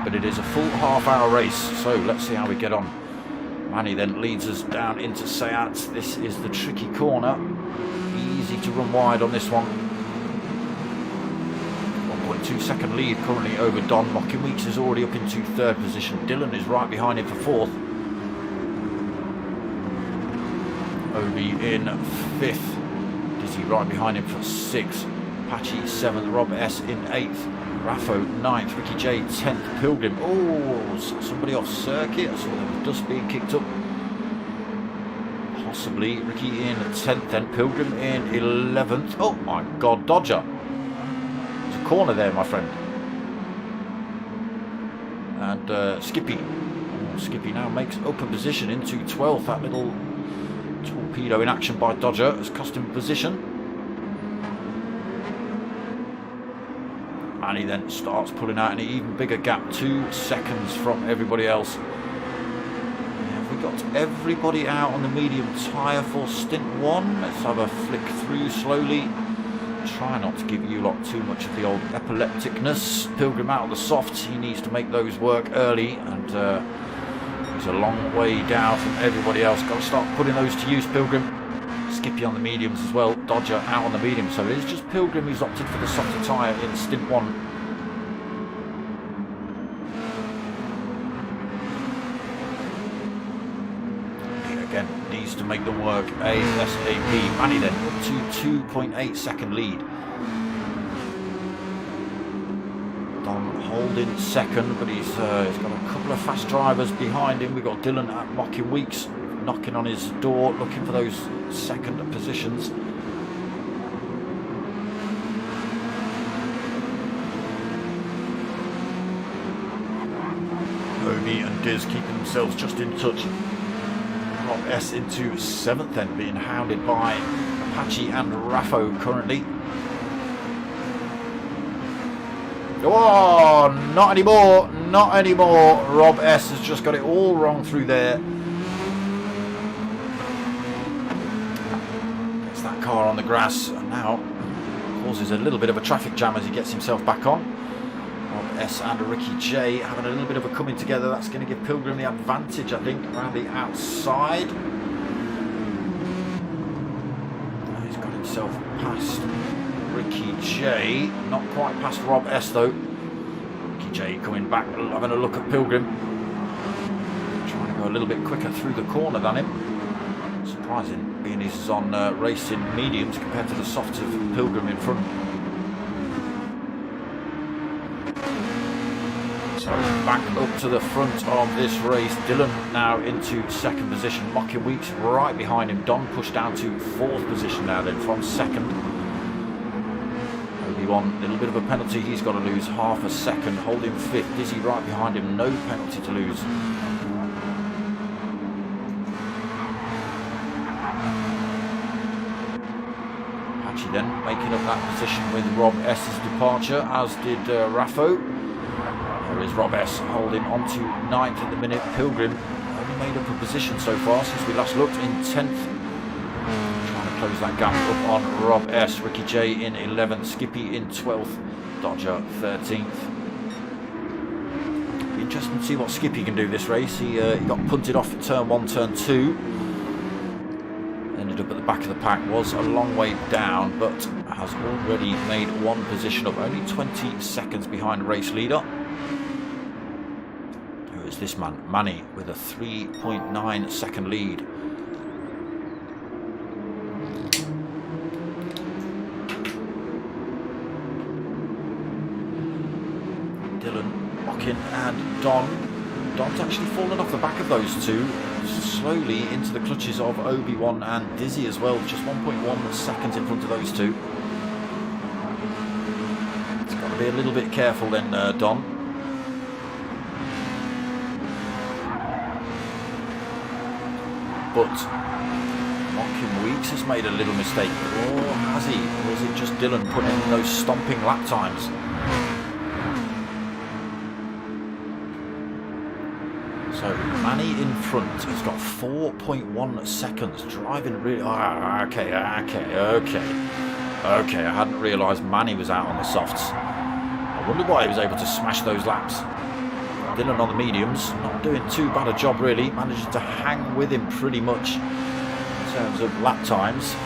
But it is a full half-hour race, so let's see how we get on. Manny then leads us down into Sayat. This is the tricky corner. Easy to run wide on this one. 1.2 second lead currently over Don. Mocking Weeks is already up into 3rd position. Dylan is right behind him for 4th. Obi in 5th. Dizzy right behind him for 6th. Patchy 7th. Rob S in 8th. Raffo 9th. Ricky J 10th. Pilgrim. Oh, somebody off circuit. I saw the dust being kicked up. Possibly Ricky in 10th then. Pilgrim in 11th. Oh my god, Dodger. There's a corner there, my friend. And Skippy. Oh, Skippy now makes open position into 12th. That little torpedo in action by Dodger has cost him position. And he then starts pulling out an even bigger gap, 2 seconds from everybody else. Have we got everybody out on the medium tyre for stint 1? Let's have a flick through slowly. Try not to give you lot too much of the old epilepticness. Pilgrim out on the softs. He needs to make those work early, and he's a long way down from everybody else. Got to start putting those to use, Pilgrim. Skippy on the mediums as well. Dodger out on the medium. So it is just Pilgrim who's opted for the softer tyre in stint 1. Again, needs needs to make them work ASAP. Manny then up to 2.8 second lead. Don holding second, but he's got a couple of fast drivers behind him. We've got Dylan at Mocking Weeks knocking on his door, looking for those second positions. Obi and Diz keeping themselves just in touch. Rob S into 7th then, being hounded by Apache and Raffo currently. Oh, not anymore, not anymore. Rob S has just got it all wrong through there. Gets that car on the grass and now causes a little bit of a traffic jam as he gets himself back on. Rob S and Ricky J having a little bit of a coming together. That's going to give Pilgrim the advantage, I think, around the outside. He's got himself past Ricky J, not quite past Rob S though. Ricky J coming back, having a look at Pilgrim. Trying to go a little bit quicker through the corner than him. Surprising, being he's on racing mediums compared to the softs of Pilgrim in front. So back up to the front of this race. Dylan now into 2nd position. Mocking Weeks right behind him. Don pushed down to 4th position now then from 2nd. A little bit of a penalty, he's got to lose half a second, holding 5th. Dizzy right behind him, no penalty to lose. Apache then making up that position with Rob S's departure, as did Raffo. There is Rob S holding on to 9th at the minute. Pilgrim only made up a position so far since we last looked, in 10th. Close that gap up on Rob S. Ricky J in 11th, Skippy in 12th, Dodger 13th. Be interesting to see what Skippy can do this race. He got punted off at turn 1, turn 2. Ended up at the back of the pack, was a long way down, but has already made 1 position up, only 20 seconds behind race leader. Who is this man? Manny with a 3.9 second lead. And Don's actually fallen off the back of those two, slowly into the clutches of Obi-Wan and Dizzy as well, just 1.1 seconds in front of those two. It's got to be a little bit careful then, Don. But Mocking Weeks has made a little mistake. Or has he? Or is it just Dylan putting in those stomping lap times? So Manny in front has got 4.1 seconds, driving really... Okay, I hadn't realised Manny was out on the softs. I wonder why he was able to smash those laps. Dylan on the mediums, not doing too bad a job really, managing to hang with him pretty much in terms of lap times.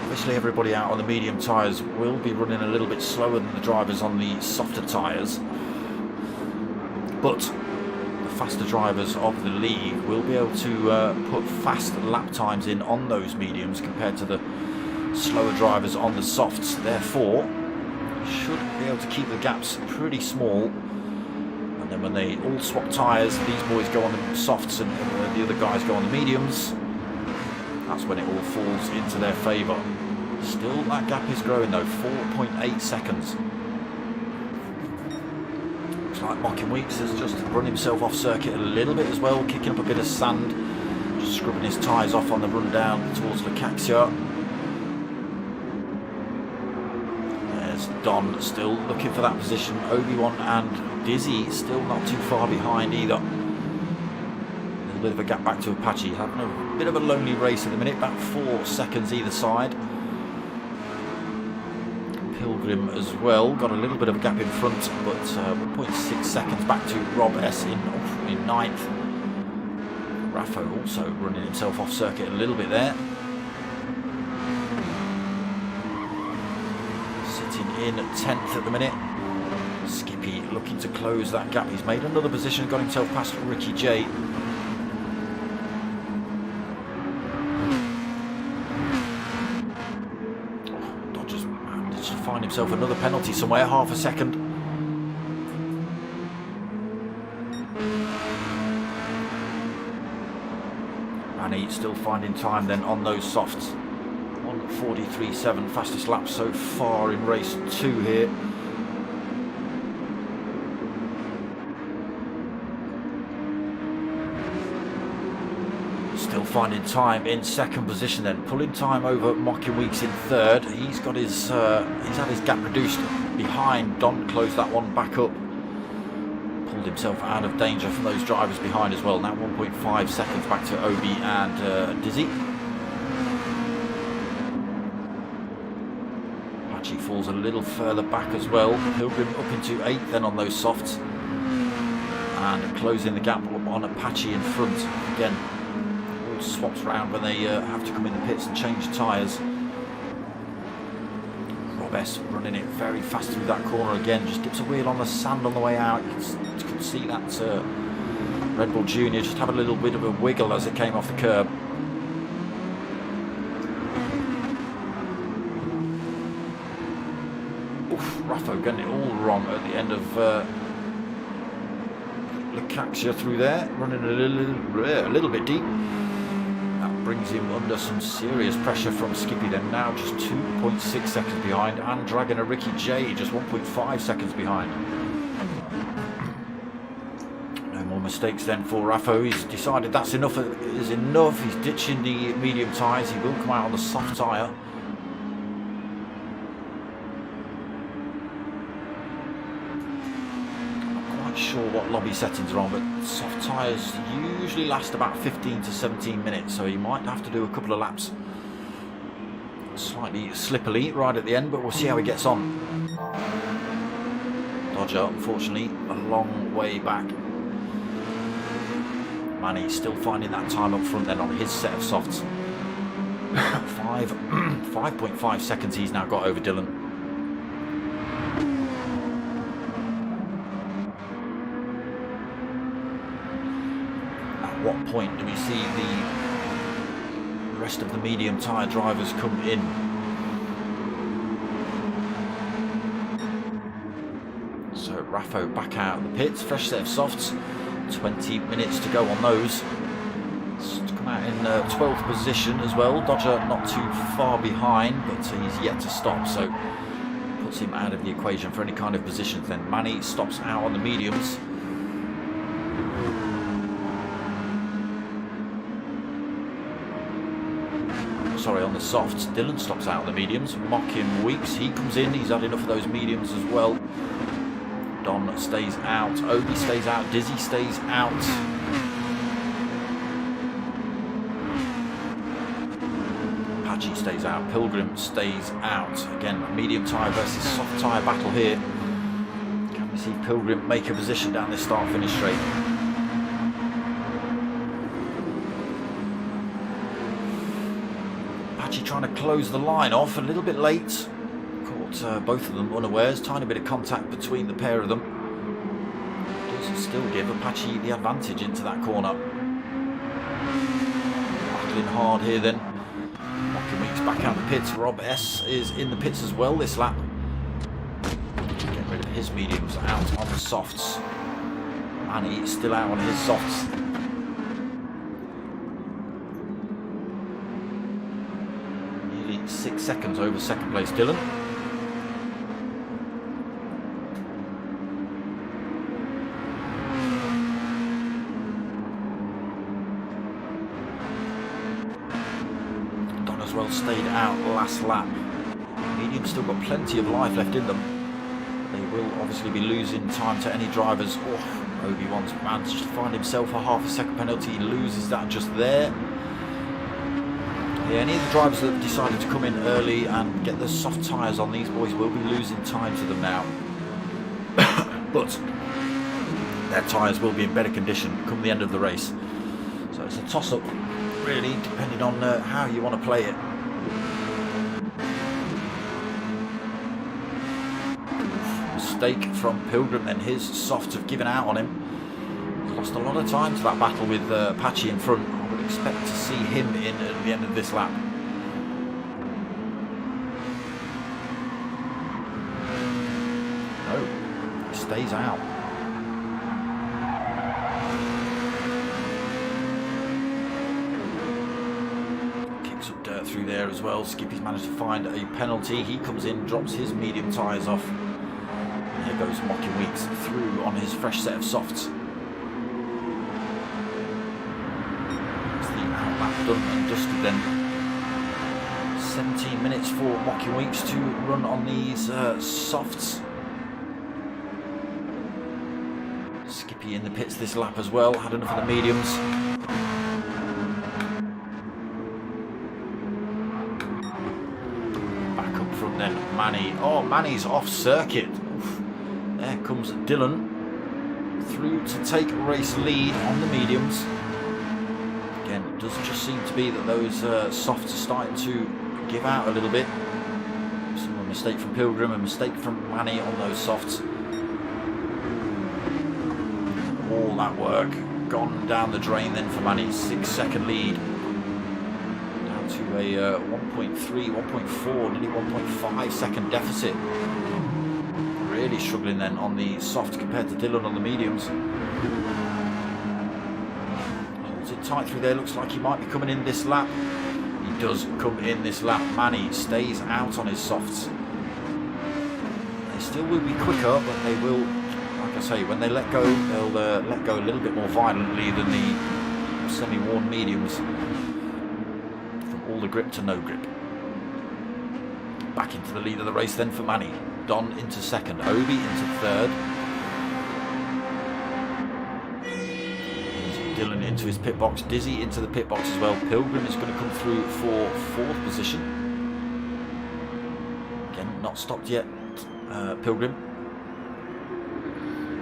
Obviously everybody out on the medium tyres will be running a little bit slower than the drivers on the softer tyres, but the faster drivers of the league will be able to put fast lap times in on those mediums compared to the slower drivers on the softs. Therefore should be able to keep the gaps pretty small, and then when they all swap tyres, these boys go on the softs and the other guys go on the mediums, that's when it all falls into their favour. Still, that gap is growing though, 4.8 seconds. Looks like Mocking Weeks has just run himself off circuit a little bit as well, kicking up a bit of sand, just scrubbing his tyres off on the run down towards Lucaxia. There's Don still looking for that position. Obi-Wan and Dizzy still not too far behind either. A little bit of a gap back to Apache, having a bit of a lonely race at the minute, about 4 seconds either side. Pilgrim as well, got a little bit of a gap in front, but 1.6 seconds back to Rob S in 9th. Raffo also running himself off circuit a little bit there. Sitting in 10th at the minute. Skippy looking to close that gap. He's made another position, got himself past Ricky J. Dodgers managed to find himself another penalty somewhere, half a second. And he's still finding time then on those softs. 1:43.7, fastest lap so far in race 2 here. Still finding time in second position then, pulling time over Mocking Weeks in third. He's got his he's had his gap reduced behind. Don closed that one back up. Pulled himself out of danger from those drivers behind as well. Now 1.5 seconds back to Obi and Dizzy. Apache falls a little further back as well. Pilgrim up into 8th then on those softs. And closing the gap on Apache in front. Again, all swaps round when they have to come in the pits and change tyres. Rob S running it very fast through that corner again. Just dips a wheel on the sand on the way out. You can see that Red Bull Junior just have a little bit of a wiggle as it came off the curb. Raffo getting it all wrong at the end of Lucaxia through there, running a little bit deep. That brings him under some serious pressure from Skippy then, now just 2.6 seconds behind, and dragging a Ricky J just 1.5 seconds behind. No more mistakes then for Raffo. He's decided that's enough is enough. He's ditching the medium tyres. He will come out on the soft tyre. Sure what lobby settings are on, but soft tyres usually last about 15 to 17 minutes, so he might have to do a couple of laps slightly slippily right at the end, but we'll see how he gets on. Dodger unfortunately a long way back. Manny still finding that time up front then on his set of softs. 5.5 seconds he's now got over Dylan. What point do we see the rest of the medium tyre drivers come in? So Raffo back out of the pits, fresh set of softs, 20 minutes to go on those. To come out in 12th position as well. Dodger not too far behind, but he's yet to stop, so puts him out of the equation for any kind of positions. Then Manny stops out on the mediums. Sorry, on the softs. Dylan stops out on the mediums. Mocking Weeks, he comes in. He's had enough of those mediums as well. Don stays out. Obi stays out. Dizzy stays out. Apache stays out. Pilgrim stays out. Again, medium tyre versus soft tyre battle here. Can we see Pilgrim make a position down this start-finish straight? Trying to close the line off a little bit late. Caught both of them unawares. Tiny bit of contact between the pair of them. Does still give Apache the advantage into that corner. Battling hard here then. Mocking Weeks back out the pits. Rob S is in the pits as well this lap. Getting rid of his mediums out on the softs. Manny still out on his softs. 6 seconds over second place Dylan. Don as well stayed out last lap. Medium's still got plenty of life left in them. They will obviously be losing time to any drivers. Oh, Obi-Wan's managed to find himself a half a second penalty. He loses that just there. Yeah, any of the drivers that have decided to come in early and get the soft tyres on, these boys will be losing time to them now. But their tyres will be in better condition come the end of the race. So it's a toss-up, really, depending on how you want to play it. mistake from Pilgrim, then his softs have given out on him. He's lost a lot of time to that battle with Apache in front. I would expect to see him in at the end of this lap. No, he stays out. Through there as well. Skippy's managed to find a penalty. He comes in, drops his medium tyres off. And here goes Mocking Weeks through on his fresh set of softs. It's the outlap done and dusted then. 17 minutes for Mocking Weeks to run on these softs. Skippy in the pits this lap as well. Had enough of the mediums. Then Manny. Oh, Manny's off circuit. Oof. There comes Dylan through to take race lead on the mediums. Again, it does just seem to be that those softs are starting to give out a little bit. Some a mistake from Pilgrim, a mistake from Manny on those softs. All that work gone down the drain then for Manny. 6-second lead. To a 1.3, 1.4, nearly 1.5 second deficit. Really struggling then on the soft compared to Dylan on the mediums. Holds it tight through there, looks like he might be coming in this lap. He does come in this lap. Manny stays out on his softs. They still will be quicker, but they will, like I say, when they let go, they'll let go a little bit more violently than the semi-worn mediums. All the grip to no grip. Back into the lead of the race then for Manny. Don into second. Obi into third. Dylan into his pit box. Dizzy into the pit box as well. Pilgrim is going to come through for fourth position. Again, not stopped yet. Pilgrim.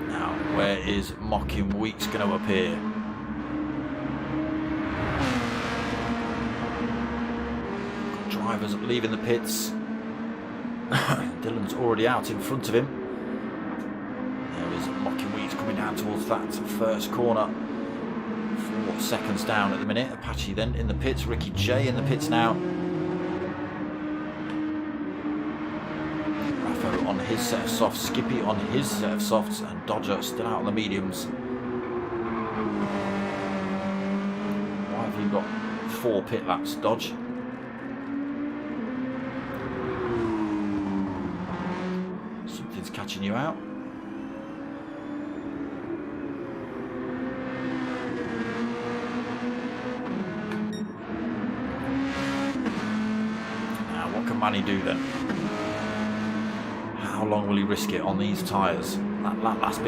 Now, where is Mocking Weeks going to appear? Drivers leaving the pits. Dylan's already out in front of him. There is Mocking Weeks coming down towards that first corner. 4 seconds down at the minute. Apache then in the pits. Ricky J in the pits now. Raffo on his set of softs. Skippy on his set of softs. And Dodger still out on the mediums. Why have you got 4 pit laps, Dodge? Catching you out. Now, what can Manny do then? How long will he risk it on these tyres? That last lap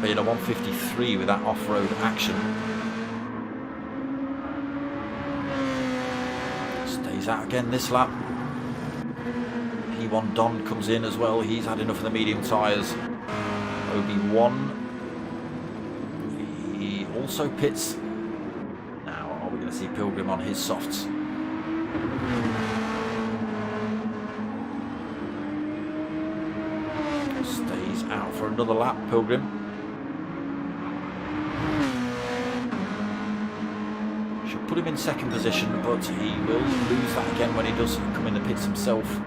being a 153 with that off-road action. Stays out again this lap. P1 Don comes in as well. He's had enough of the medium tyres. Obi-Wan. He also pits. Now, are we going to see Pilgrim on his softs? Stays out for another lap, Pilgrim. Should put him in second position, but he will lose that again when he does come in the pits himself.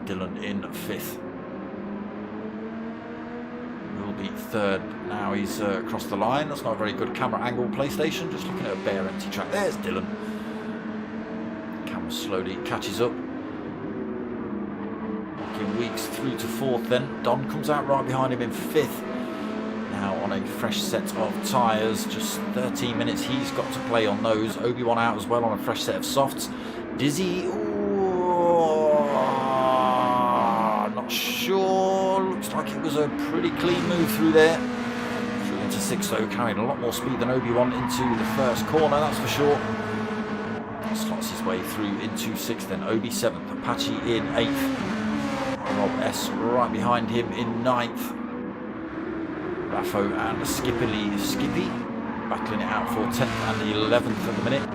Dylan in fifth. Will be third. Now he's across the line. That's not a very good camera angle, PlayStation. Just looking at a bare empty track. There's Dylan. Camera slowly catches up. Mocking Weeks through to fourth then. Don comes out right behind him in fifth. Now on a fresh set of tyres. Just 13 minutes he's got to play on those. Obi-Wan out as well on a fresh set of softs. Dizzy. Sure, looks like it was a pretty clean move through there. Through into sixth though, carrying a lot more speed than Obi-Wan into the first corner, that's for sure. Slots his way through into sixth then. Obi seventh, Apache in eighth. Rob S right behind him in ninth. Raffo and Skippy battling it out for 10th and 11th at the minute.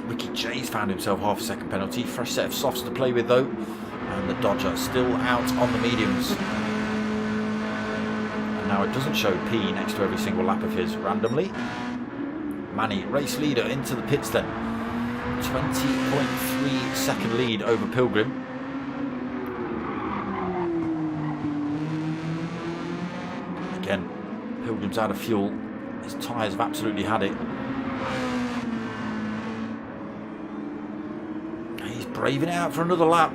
Ricky Jay's found himself half a second penalty. Fresh set of softs to play with though. And the Dodger still out on the mediums. And now it doesn't show P next to every single lap of his randomly. Manny, race leader, into the pits then. 20.3 second lead over Pilgrim. Again, Pilgrim's out of fuel. His tyres have absolutely had it. He's braving it out for another lap.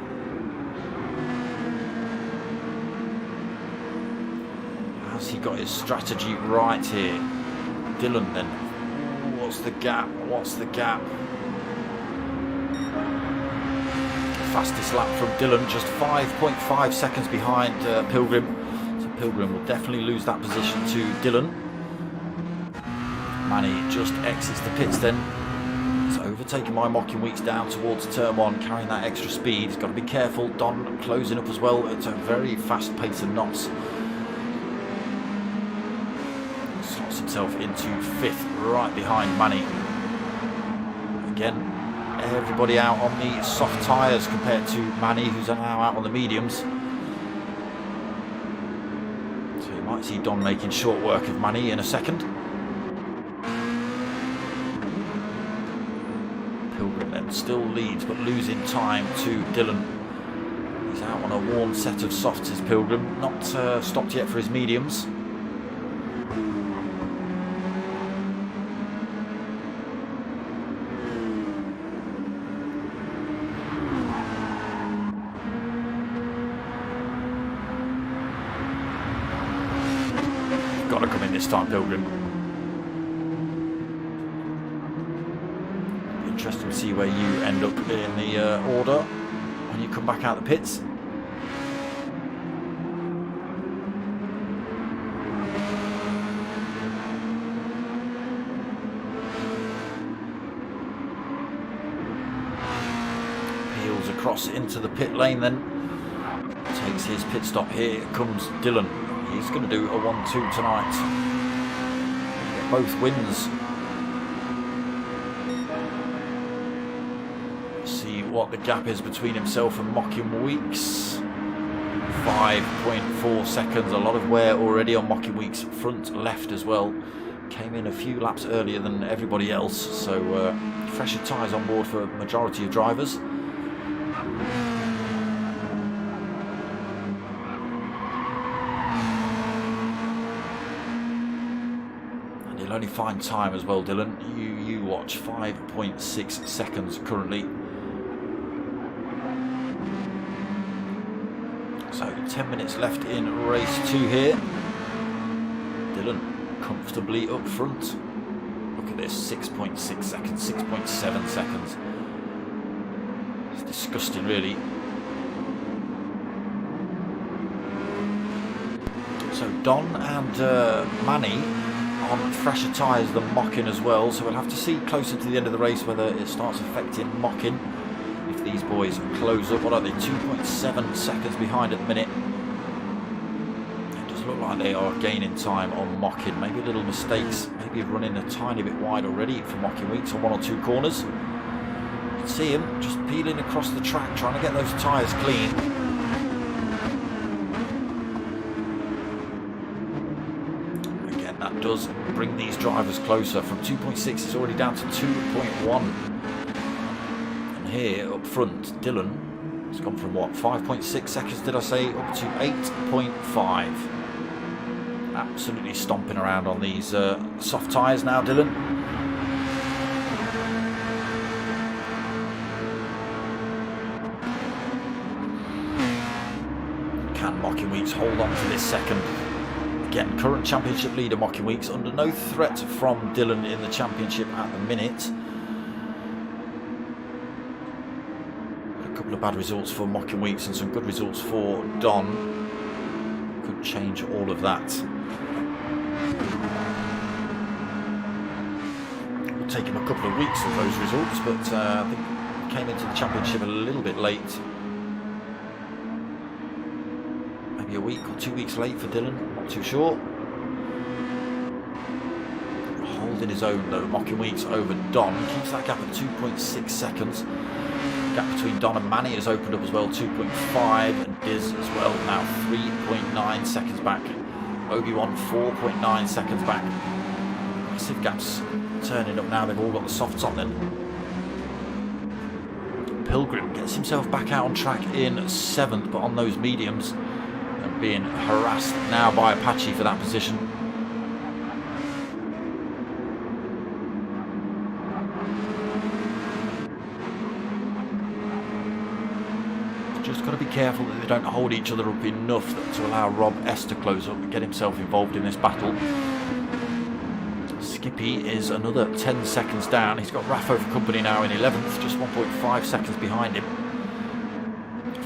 Has he got his strategy right here? Dylan then. What's the gap? What's the gap? Fastest lap from Dylan, just 5.5 seconds behind Pilgrim. So Pilgrim will definitely lose that position to Dylan. Manny just exits the pits then. It's overtaken by Mocking Weeks down towards turn 1, carrying that extra speed. He's got to be careful. Don closing up as well at a very fast pace of knots. Slots himself into 5th, right behind Manny. Again, everybody out on the soft tyres compared to Manny, who's now out on the mediums. So you might see Don making short work of Manny in a second. Pilgrim then still leads, but losing time to Dylan. He's out on a worn set of softs, is Pilgrim. Not stopped yet for his mediums. Got to come in this time, Pilgrim. Interesting to see where you end up in the order when you come back out the pits. Peels across into the pit lane then. Takes his pit stop. Here comes Dylan. He's going to do a 1-2 tonight. Get both wins. See what the gap is between himself and Mocking Weeks. 5.4 seconds. A lot of wear already on Mocking Weeks' front left as well. Came in a few laps earlier than everybody else. So fresher tyres on board for a majority of drivers. Only find time as well, Dylan. You watch. 5.6 seconds currently. So 10 minutes left in race 2 here. Dylan comfortably up front. Look at this, 6.6 seconds, 6.7 seconds. It's disgusting, really. So Don and Manny on fresher tyres than Mocking as well, so we'll have to see closer to the end of the race whether it starts affecting Mocking. If these boys close up, what are they, 2.7 seconds behind at the minute. It does look like they are gaining time on Mocking. Maybe little mistakes, maybe running a tiny bit wide already for Mocking Weeks on 1 or 2 corners. You can see him just peeling across the track, trying to get those tyres clean. That does bring these drivers closer. From 2.6 it's already down to 2.1. And here up front, Dylan has gone from what, 5.6 seconds did I say, up to 8.5. Absolutely stomping around on these soft tyres now, Dylan. Can Mocking Weeks hold on to this second? Again, current championship leader Mocking Weeks, under no threat from Dylan in the championship at the minute. A couple of bad results for Mocking Weeks and some good results for Don. Could change all of that. It'll take him a couple of weeks of those results, but I think he came into the championship a little bit late. Maybe a week or 2 weeks late for Dylan, not too sure. Holds holding his own though. Mocking Weeks over Don. Keeps that gap at 2.6 seconds. Gap between Don and Manny has opened up as well, 2.5, and Diz as well, now 3.9 seconds back. Obi-Wan 4.9 seconds back. Massive gaps turning up now, they've all got the softs on then. Pilgrim gets himself back out on track in 7th, but on those mediums, and being harassed now by Apache for that position. Just got to be careful that they don't hold each other up enough to allow Rob S to close up and get himself involved in this battle. Skippy is another 10 seconds down. He's got Raffo for company now in 11th, just 1.5 seconds behind him.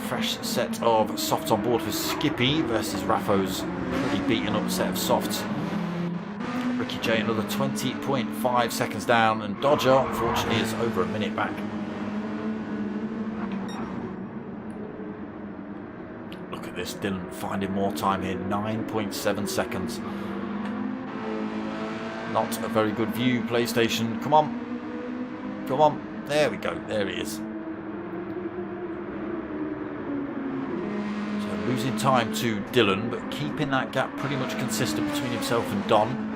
Fresh set of softs on board for Skippy versus Raffo's pretty beaten up set of softs. Ricky J another 20.5 seconds down, and Dodger unfortunately is over a minute back. This Dylan finding more time here, 9.7 seconds. Not a very good view, PlayStation. Come on. Come on. There we go. There he is. So losing time to Dylan, but keeping that gap pretty much consistent between himself and Don.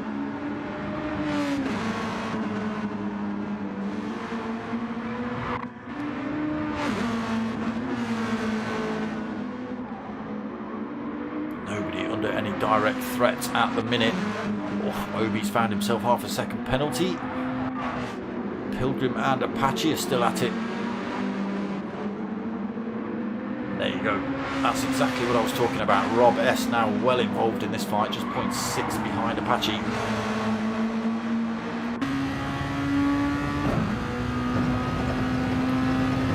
Under any direct threat at the minute. Oh, Obi's found himself half a second penalty. Pilgrim and Apache are still at it. There you go. That's exactly what I was talking about. Rob S now well involved in this fight, just 0.6 behind Apache.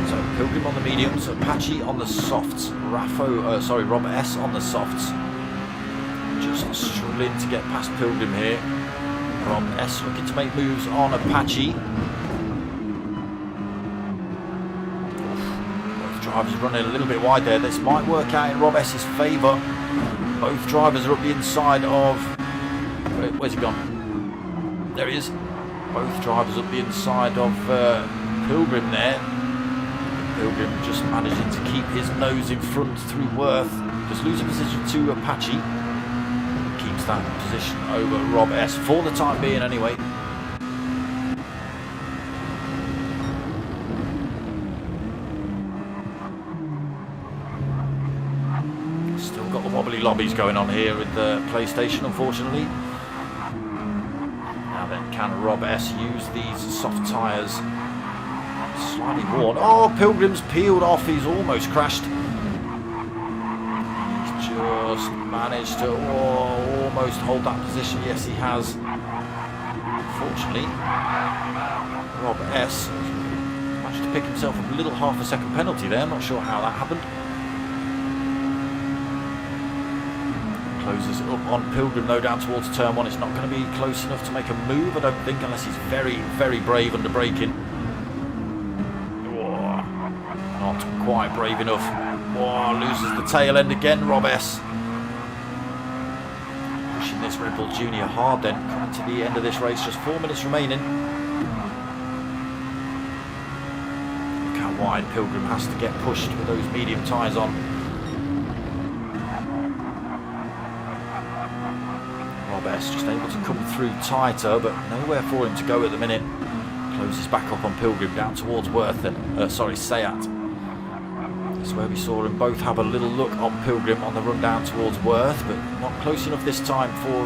So Pilgrim on the mediums, Apache on the softs, Rob S on the softs. Just struggling to get past Pilgrim here. Rob S looking to make moves on Apache. Both drivers running a little bit wide there. This might work out in Rob S's favour. Both drivers are up the inside of... Where's he gone? There he is. Both drivers up the inside of Pilgrim there. Pilgrim just managing to keep his nose in front through Worth. Just losing position to Apache. Keeps that position over Rob S for the time being anyway. Still got the wobbly lobbies going on here with the PlayStation, unfortunately. Now then, can Rob S use these soft tyres? Slightly worn. Oh, Pilgrim's peeled off. He's almost crashed. Just managed to almost hold that position. Yes, he has. Unfortunately, Rob S managed to pick himself up a little half a second penalty there. I'm not sure how that happened. Closes it up on Pilgrim though down towards turn 1. It's not going to be close enough to make a move, I don't think, unless he's very, very brave under braking. Not quite brave enough. Oh, loses the tail end again, Rob S. Pushing this Red Bull Junior hard then, coming to the end of this race, just 4 minutes remaining. Look how wide Pilgrim has to get pushed with those medium tyres on. Rob S just able to come through tighter, but nowhere for him to go at the minute. Closes back up on Pilgrim down towards Worth then, Sayat. That's where we saw them both have a little look on Pilgrim on the run down towards Worth, but not close enough this time for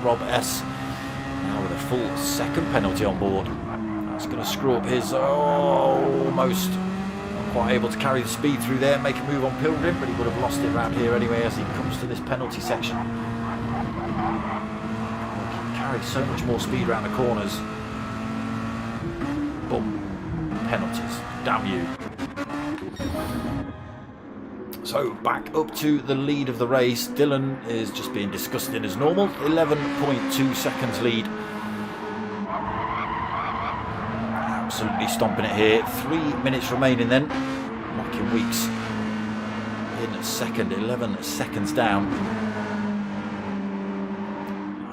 Rob S. Now with a full second penalty on board. That's going to screw up his almost not quite able to carry the speed through there, make a move on Pilgrim, but he would have lost it around here anyway as he comes to this penalty section. He carries so much more speed around the corners. Boom. Penalties. Damn you. So back up to the lead of the race. Dylan is just being disgusting as normal. 11.2 seconds lead. Absolutely stomping it here. 3 minutes remaining then. Mocking Weeks in second. 11 seconds down.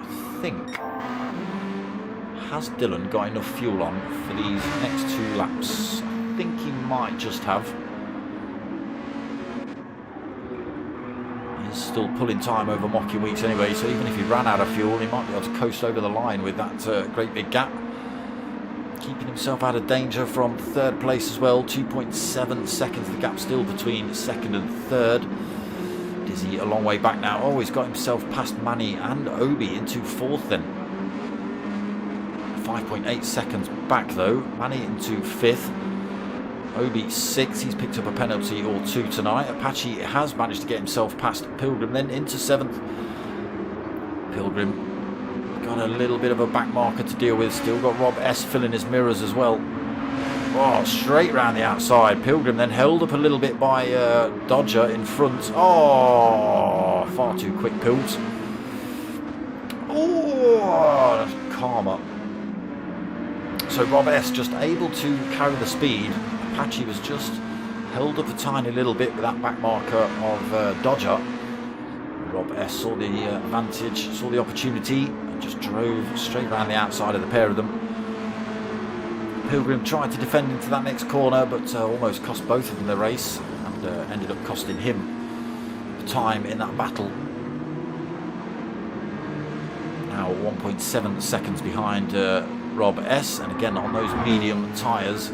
I think has Dylan got enough fuel on for these next 2 laps? I think he might just have. He's still pulling time over Mocky Weeks anyway, so even if he ran out of fuel, he might be able to coast over the line with that great big gap. Keeping himself out of danger from 3rd place as well. 2.7 seconds, the gap still between 2nd and 3rd. Dizzy a long way back now. Oh, he's got himself past Manny and Obi into 4th then. 5.8 seconds back though. Manny into 5th. Obi 6th. He's picked up a penalty or 2 tonight. Apache has managed to get himself past Pilgrim, then into 7th. Pilgrim got a little bit of a back marker to deal with. Still got Rob S filling his mirrors as well. Oh, straight round the outside. Pilgrim then held up a little bit by Dodger in front. Oh, far too quick, Pils. Oh, karma. So Rob S just able to carry the speed. Apache was just held up a tiny little bit with that back marker of Dodger. Rob S saw the advantage, saw the opportunity, and just drove straight around the outside of the pair of them. Pilgrim tried to defend into that next corner, but almost cost both of them the race, and ended up costing him the time in that battle. Now 1.7 seconds behind Rob S, and again on those medium tyres,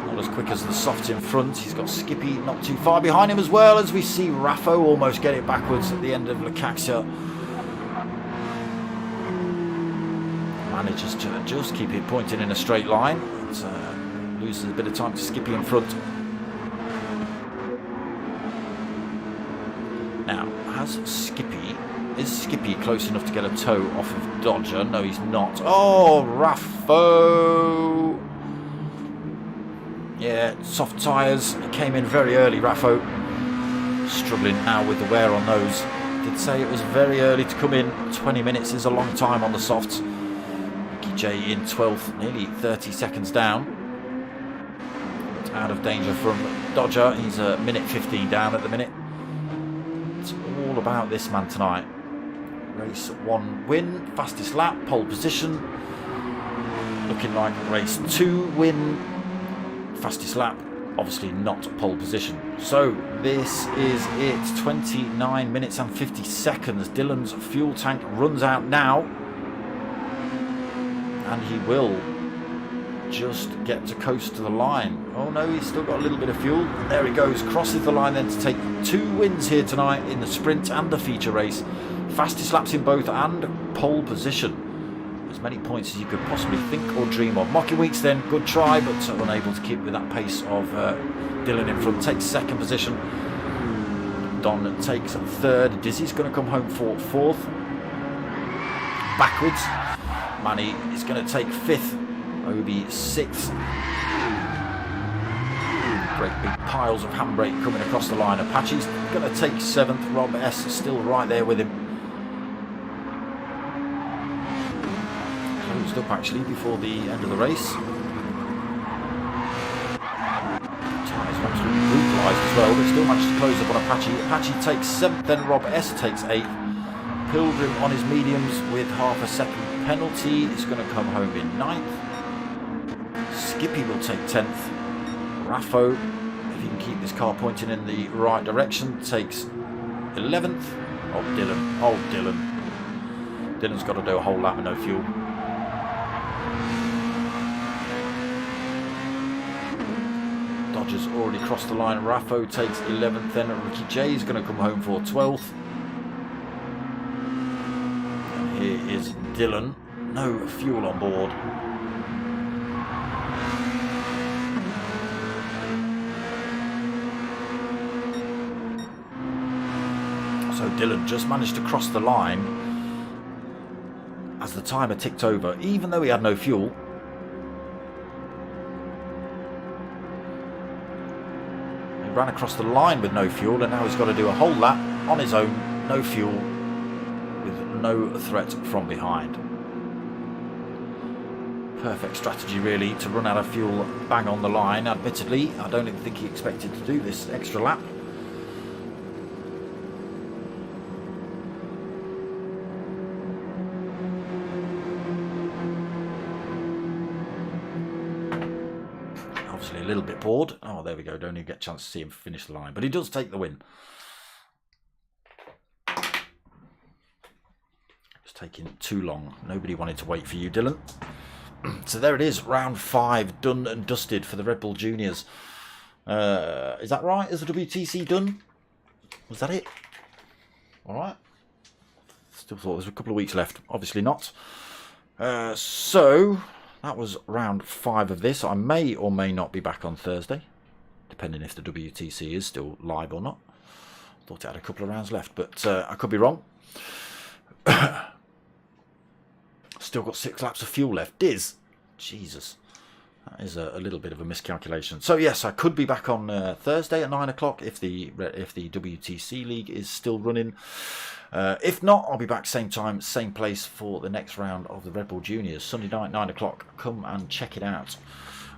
not as quick as the softs in front. He's got Skippy not too far behind him as well, as we see Raffo almost get it backwards at the end of Lucaxia. Manages to just keep it pointing in a straight line. It loses a bit of time to Skippy in front. Now, is Skippy close enough to get a toe off of Dodger? No, he's not. Oh, Raffo! Yeah, soft tyres. Came in very early, Raffo. Struggling now with the wear on those. Did say it was very early to come in. 20 minutes is a long time on the softs. Mickey J in 12th, nearly 30 seconds down. Out of danger from Dodger. He's a minute 15 down at the minute. It's all about this man tonight. Race 1 win, fastest lap, pole position. Looking like race 2 win, fastest lap, obviously not pole position. So this is it, 29 minutes and 50 seconds. Dylan's fuel tank runs out now, and he will just get to coast to the line. Oh no, he's still got a little bit of fuel. There he goes, crosses the line then to take 2 wins here tonight in the sprint and the feature race. Fastest laps in both and pole position. As many points as you could possibly think or dream of. Mocky Weeks then, good try, but unable to keep with that pace of Dylan in front. Takes 2nd position. Don takes 3rd. Dizzy's going to come home for 4th. Backwards. Manny is going to take 5th. Obi 6th. Great big piles of handbrake coming across the line. Apache's going to take 7th. Rob S still right there with him. Closed up actually before the end of the race. Tyres are absolutely brutalised as well, but still managed to close up on Apache. Apache takes 7th, then Rob S takes 8th. Pilgrim on his mediums with half a second penalty is going to come home in 9th. Skippy will take 10th. Raffo, if he can keep this car pointing in the right direction, takes 11th. Oh, Dylan. Oh, Dylan. Dylan's got to do a whole lap with no fuel. Dodger's already crossed the line. Raffo takes 11th. Then Ricky J is going to come home for 12th. And here is Dylan. No fuel on board. So Dylan just managed to cross the line as the timer ticked over, even though he had no fuel. He ran across the line with no fuel, and now he's got to do a whole lap on his own, no fuel, with no threat from behind. Perfect strategy really to run out of fuel bang on the line. Admittedly, I don't even think he expected to do this extra lap. little bit bored. Oh, there we go. Don't even get a chance to see him finish the line. But he does take the win. It's taking too long. Nobody wanted to wait for you, Dylan. So there it is. Round 5 done and dusted for the Red Bull Juniors. Is that right? Is the WTC done? Was that it? All right. Still thought there was a couple of weeks left. Obviously not. So that was round 5 of this. I may or may not be back on Thursday, depending if the WTC is still live or not. Thought it had a couple of rounds left, but I could be wrong. Still got 6 laps of fuel left. Diz. Jesus. That is a little bit of a miscalculation. So yes, I could be back on Thursday at 9 o'clock if the WTC League is still running. If not, I'll be back same time, same place for the next round of the Red Bull Juniors. Sunday night, 9 o'clock. Come and check it out.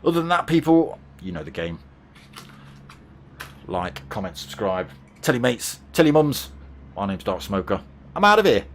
Other than that, people, you know the game. Like, comment, subscribe. Tell your mates, tell your mums. My name's Dark Smoker. I'm out of here.